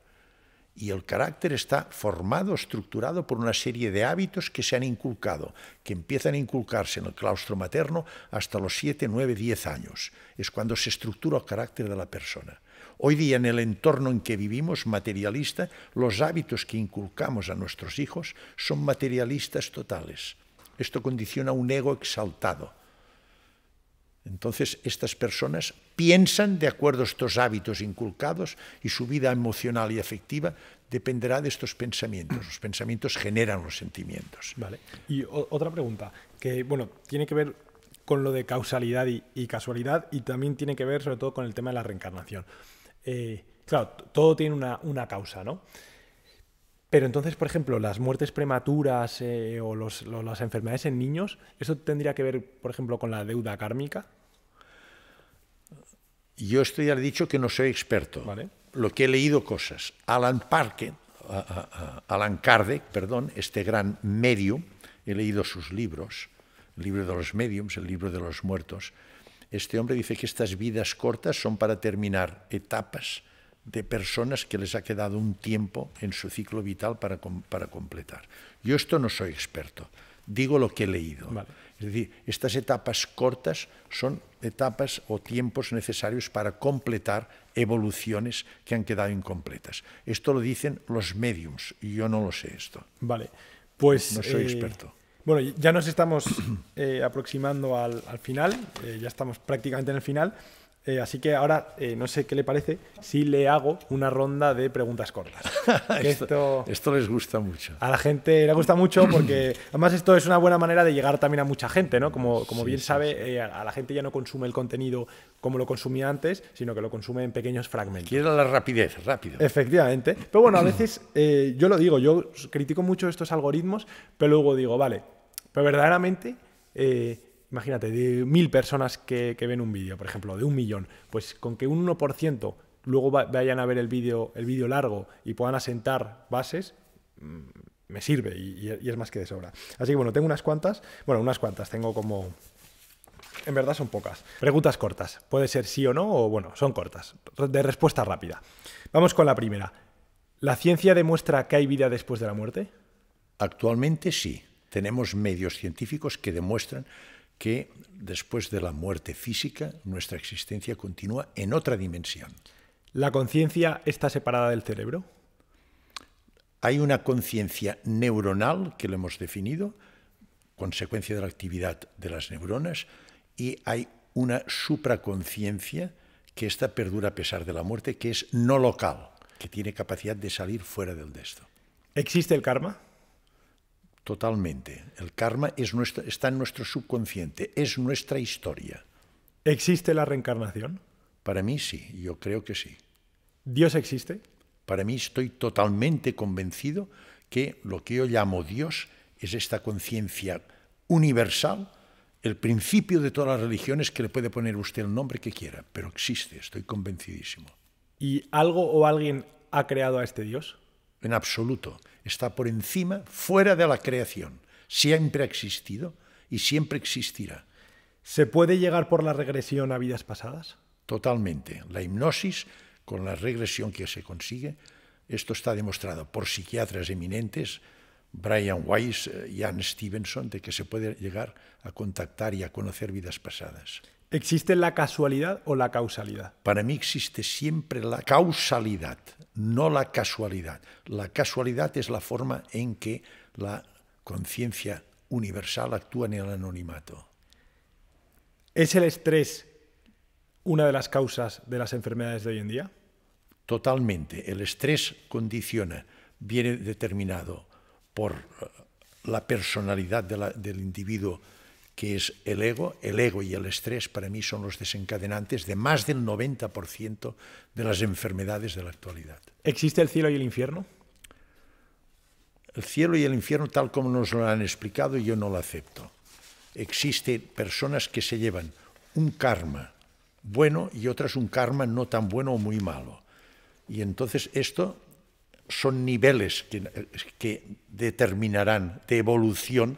Y el carácter está formado, estructurado por una serie de hábitos que se han inculcado, que empiezan a inculcarse en el claustro materno hasta los 7, 9, 10 años. Es cuando se estructura el carácter de la persona. Hoy día, en el entorno en que vivimos, materialista, los hábitos que inculcamos a nuestros hijos son materialistas totales. Esto condiciona un ego exaltado. Entonces, estas personas piensan de acuerdo a estos hábitos inculcados y su vida emocional y afectiva dependerá de estos pensamientos. Los pensamientos generan los sentimientos. Vale. Y otra pregunta, que bueno, tiene que ver con lo de causalidad y casualidad, y también tiene que ver sobre todo con el tema de la reencarnación. Claro, todo tiene una causa, ¿no? Pero entonces, por ejemplo, las muertes prematuras o las enfermedades en niños, ¿eso tendría que ver, por ejemplo, con la deuda kármica? Yo esto ya he dicho que no soy experto. Vale. Lo que he leído cosas. Alan Kardec, este gran medium, he leído sus libros, el libro de los mediums, el libro de los muertos. Este hombre dice que estas vidas cortas son para terminar etapas de personas que les ha quedado un tiempo en su ciclo vital para completar. Yo esto no soy experto, digo lo que he leído. Vale. Es decir, estas etapas cortas son etapas o tiempos necesarios para completar evoluciones que han quedado incompletas. Esto lo dicen los mediums, y yo no lo sé esto. Vale, pues... No soy experto. Bueno, ya nos estamos aproximando al final, ya estamos prácticamente en el final. Así que ahora, no sé qué le parece, si le hago una ronda de preguntas cortas. Esto les gusta mucho. A la gente le gusta mucho porque además esto es una buena manera de llegar también a mucha gente, ¿no? Como bien sabe, a la gente ya no consume el contenido como lo consumía antes, sino que lo consume en pequeños fragmentos. Quiere la rapidez, rápido. Efectivamente. Pero bueno, a veces yo lo digo, yo critico mucho estos algoritmos, pero luego digo, vale, pero verdaderamente... imagínate, de 1000 personas que ven un vídeo, por ejemplo, de 1 millón, pues con que un 1% luego vayan a ver el vídeo largo y puedan asentar bases, me sirve y es más que de sobra. Así que bueno, tengo unas cuantas, tengo como... En verdad son pocas. Preguntas cortas. Puede ser sí o no, o bueno, son cortas. De respuesta rápida. Vamos con la primera. ¿La ciencia demuestra que hay vida después de la muerte? Actualmente sí. Tenemos medios científicos que demuestran que después de la muerte física nuestra existencia continúa en otra dimensión. ¿La conciencia está separada del cerebro? Hay una conciencia neuronal que lo hemos definido, consecuencia de la actividad de las neuronas, y hay una supraconciencia que esta perdura a pesar de la muerte, que es no local, que tiene capacidad de salir fuera del esto. ¿Existe el karma? Totalmente. El karma está en nuestro subconsciente, es nuestra historia. ¿Existe la reencarnación? Para mí sí, yo creo que sí. ¿Dios existe? Para mí estoy totalmente convencido que lo que yo llamo Dios es esta conciencia universal, el principio de todas las religiones, que le puede poner usted el nombre que quiera, pero existe, estoy convencidísimo. ¿Y algo o alguien ha creado a este Dios? En absoluto. Está por encima, fuera de la creación. Siempre ha existido y siempre existirá. ¿Se puede llegar por la regresión a vidas pasadas? Totalmente. La hipnosis, con la regresión que se consigue, esto está demostrado por psiquiatras eminentes, Brian Weiss, Jan Stevenson, de que se puede llegar a contactar y a conocer vidas pasadas. ¿Existe la casualidad o la causalidad? Para mí existe siempre la causalidad, no la casualidad. La casualidad es la forma en que la conciencia universal actúa en el anonimato. ¿Es el estrés una de las causas de las enfermedades de hoy en día? Totalmente. El estrés condiciona, viene determinado por la personalidad del individuo, que es el ego y el estrés. Para mí son los desencadenantes de más del 90% de las enfermedades de la actualidad. ¿Existe el cielo y el infierno? El cielo y el infierno, tal como nos lo han explicado, yo no lo acepto. Existen personas que se llevan un karma bueno y otras un karma no tan bueno o muy malo. Y entonces esto son niveles que determinarán de evolución,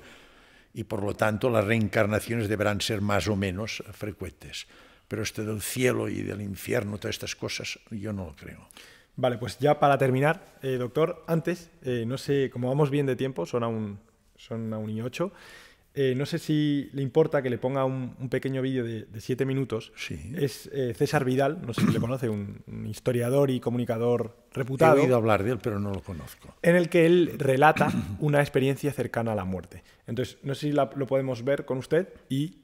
y por lo tanto las reencarnaciones deberán ser más o menos frecuentes. Pero esto del cielo y del infierno, todas estas cosas, yo no lo creo. Vale, pues ya para terminar, doctor, antes, no sé, como vamos bien de tiempo, son aún y 8, no sé si le importa que le ponga un pequeño vídeo de 7 minutos. Sí. Es César Vidal, no sé si le conoce, un historiador y comunicador reputado. He oído hablar de él, pero no lo conozco. En el que él relata una experiencia cercana a la muerte. Entonces, no sé si lo podemos ver con usted y,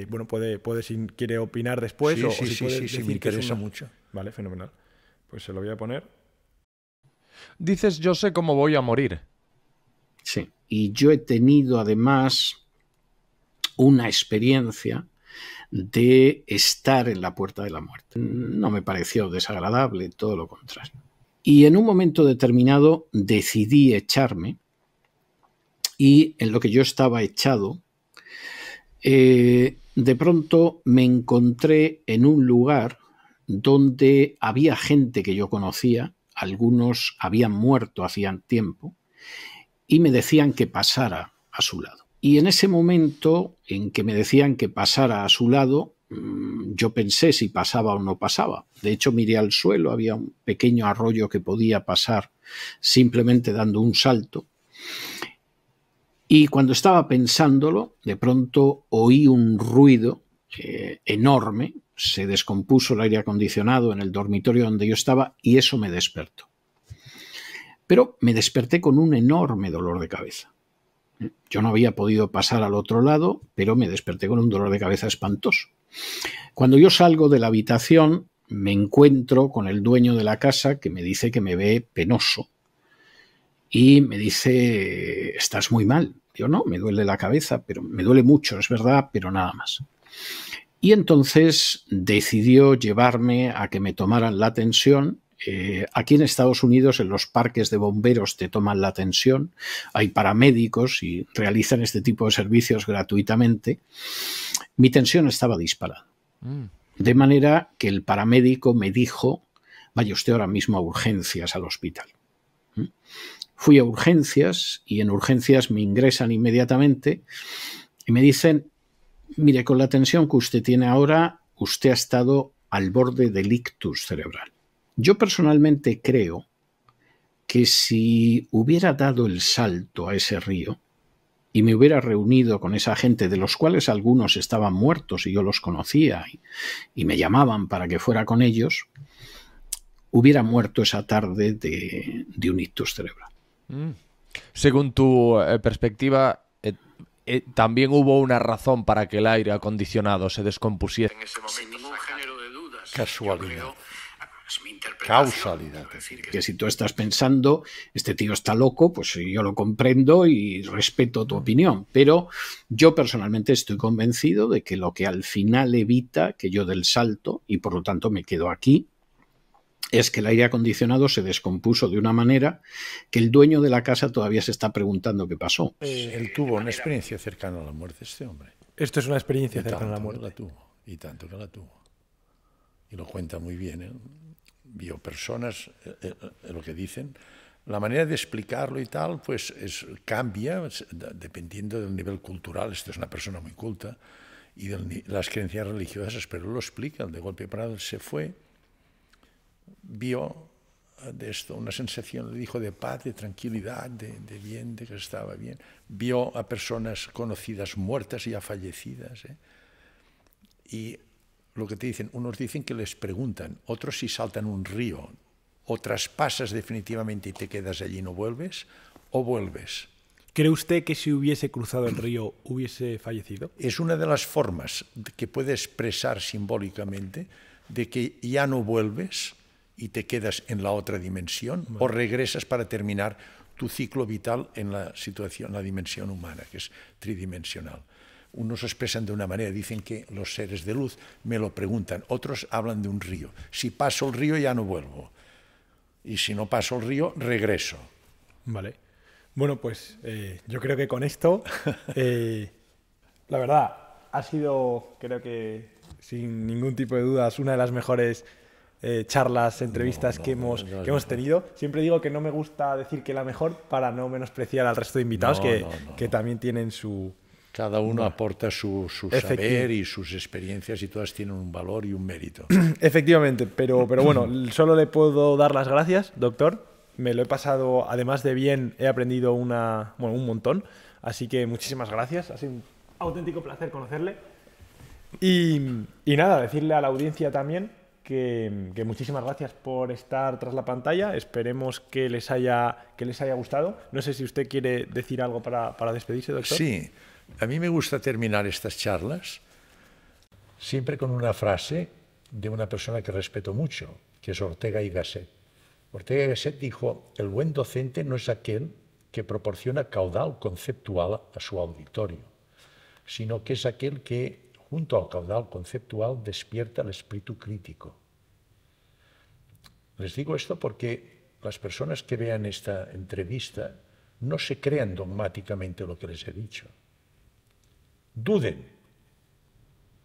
bueno, puede si quiere opinar después sí, o sí, si puede sí, decir me que es interesa mucho. Vale, fenomenal. Pues se lo voy a poner. Dices, yo sé cómo voy a morir. Sí, y yo he tenido además una experiencia de estar en la puerta de la muerte. No me pareció desagradable, todo lo contrario. Y en un momento determinado decidí echarme, y en lo que yo estaba echado, de pronto me encontré en un lugar donde había gente que yo conocía, algunos habían muerto hacían tiempo, y me decían que pasara a su lado. Y en ese momento en que me decían que pasara a su lado, yo pensé si pasaba o no pasaba. De hecho, miré al suelo, había un pequeño arroyo que podía pasar simplemente dando un salto. Y cuando estaba pensándolo, de pronto oí un ruido enorme, se descompuso el aire acondicionado en el dormitorio donde yo estaba y eso me despertó. Pero me desperté con un enorme dolor de cabeza. Yo no había podido pasar al otro lado, pero me desperté con un dolor de cabeza espantoso. Cuando yo salgo de la habitación, me encuentro con el dueño de la casa que me dice que me ve penoso y me dice, estás muy mal. Yo no, me duele la cabeza, pero me duele mucho, es verdad, pero nada más. Y entonces decidió llevarme a que me tomaran la tensión. Aquí en Estados Unidos, en los parques de bomberos te toman la tensión, hay paramédicos y realizan este tipo de servicios gratuitamente. Mi tensión estaba disparada. De manera que el paramédico me dijo, vaya usted ahora mismo a urgencias al hospital. Fui a urgencias y en urgencias me ingresan inmediatamente y me dicen, mire, con la tensión que usted tiene ahora, usted ha estado al borde del ictus cerebral. Yo personalmente creo que si hubiera dado el salto a ese río y me hubiera reunido con esa gente, de los cuales algunos estaban muertos y yo los conocía y me llamaban para que fuera con ellos, hubiera muerto esa tarde de un ictus cerebral. Según tu perspectiva, también hubo una razón para que el aire acondicionado se descompusiera en ese momento. Sin ningún género de dudas. Casualidad. Es mi interpretación. Causalidad. Es decir, Que si tú estás pensando, este tío está loco, pues yo lo comprendo y respeto tu opinión. Pero yo personalmente estoy convencido de que lo que al final evita que yo dé el salto, y por lo tanto me quedo aquí, es que el aire acondicionado se descompuso de una manera que el dueño de la casa todavía se está preguntando qué pasó. Él tuvo una experiencia cercana a la muerte, este hombre. Esto es una experiencia Y cercana a la tanto muerte. que la tuvo, y tanto que la tuvo. Y lo cuenta muy bien, ¿eh? Vio personas, lo que dicen, la manera de explicarlo y tal, pues cambia dependiendo del nivel cultural. Esta es una persona muy culta y de las creencias religiosas, pero lo explica. De golpe para él se fue, vio de esto una sensación, le dijo, de paz, de tranquilidad, de bien, de que estaba bien. Vio a personas conocidas muertas y ya fallecidas, ¿eh? Y lo que te dicen, unos dicen que les preguntan, otros si saltan un río, o traspasas definitivamente y te quedas allí y no vuelves, o vuelves. ¿Cree usted que si hubiese cruzado el río hubiese fallecido? Es una de las formas que puede expresar simbólicamente de que ya no vuelves y te quedas en la otra dimensión, o regresas para terminar tu ciclo vital en la situación, la dimensión humana, que es tridimensional. Unos expresan de una manera, dicen que los seres de luz me lo preguntan, otros hablan de un río. Si paso el río ya no vuelvo, y si no paso el río, regreso. Vale. Bueno, pues yo creo que con esto, la verdad, ha sido, creo que sin ningún tipo de dudas, una de las mejores charlas, entrevistas que hemos tenido. Siempre digo que no me gusta decir que la mejor para no menospreciar al resto de invitados que también tienen su... Cada uno aporta su saber y sus experiencias y todas tienen un valor y un mérito. Efectivamente, pero bueno, solo le puedo dar las gracias, doctor. Me lo he pasado, además de bien, he aprendido un montón. Así que muchísimas gracias. Ha sido un auténtico placer conocerle. Y nada, decirle a la audiencia también que muchísimas gracias por estar tras la pantalla. Esperemos que les haya gustado. No sé si usted quiere decir algo para despedirse, doctor. Sí. A mí me gusta terminar estas charlas siempre con una frase de una persona que respeto mucho, que es Ortega y Gasset. Ortega y Gasset dijo, el buen docente no es aquel que proporciona caudal conceptual a su auditorio, sino que es aquel que, junto al caudal conceptual, despierta el espíritu crítico. Les digo esto porque las personas que vean esta entrevista no se crean dogmáticamente lo que les he dicho. Duden,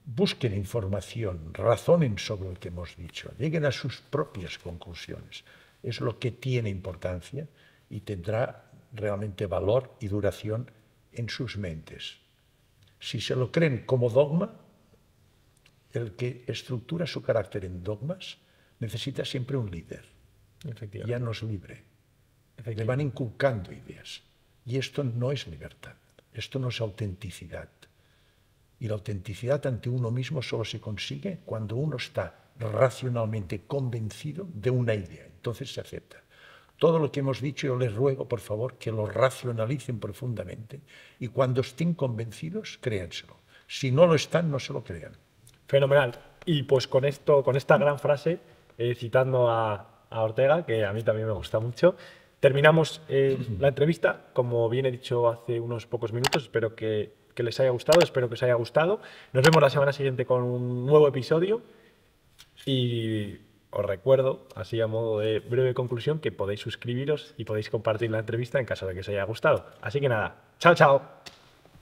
busquen información, razonen sobre lo que hemos dicho, lleguen a sus propias conclusiones. Es lo que tiene importancia y tendrá realmente valor y duración en sus mentes. Si se lo creen como dogma, el que estructura su carácter en dogmas necesita siempre un líder. Ya no es libre. Le van inculcando ideas. Y esto no es libertad, esto no es autenticidad. Y la autenticidad ante uno mismo solo se consigue cuando uno está racionalmente convencido de una idea. Entonces se acepta. Todo lo que hemos dicho, yo les ruego, por favor, que lo racionalicen profundamente y cuando estén convencidos, créanselo. Si no lo están, no se lo crean. Fenomenal. Y pues con esto, con esta gran frase, citando a Ortega, que a mí también me gusta mucho, terminamos la entrevista. Como bien he dicho hace unos pocos minutos, espero que les haya gustado, espero que os haya gustado. Nos vemos la semana siguiente con un nuevo episodio y os recuerdo, así a modo de breve conclusión, que podéis suscribiros y podéis compartir la entrevista en caso de que os haya gustado. Así que nada, chao, chao.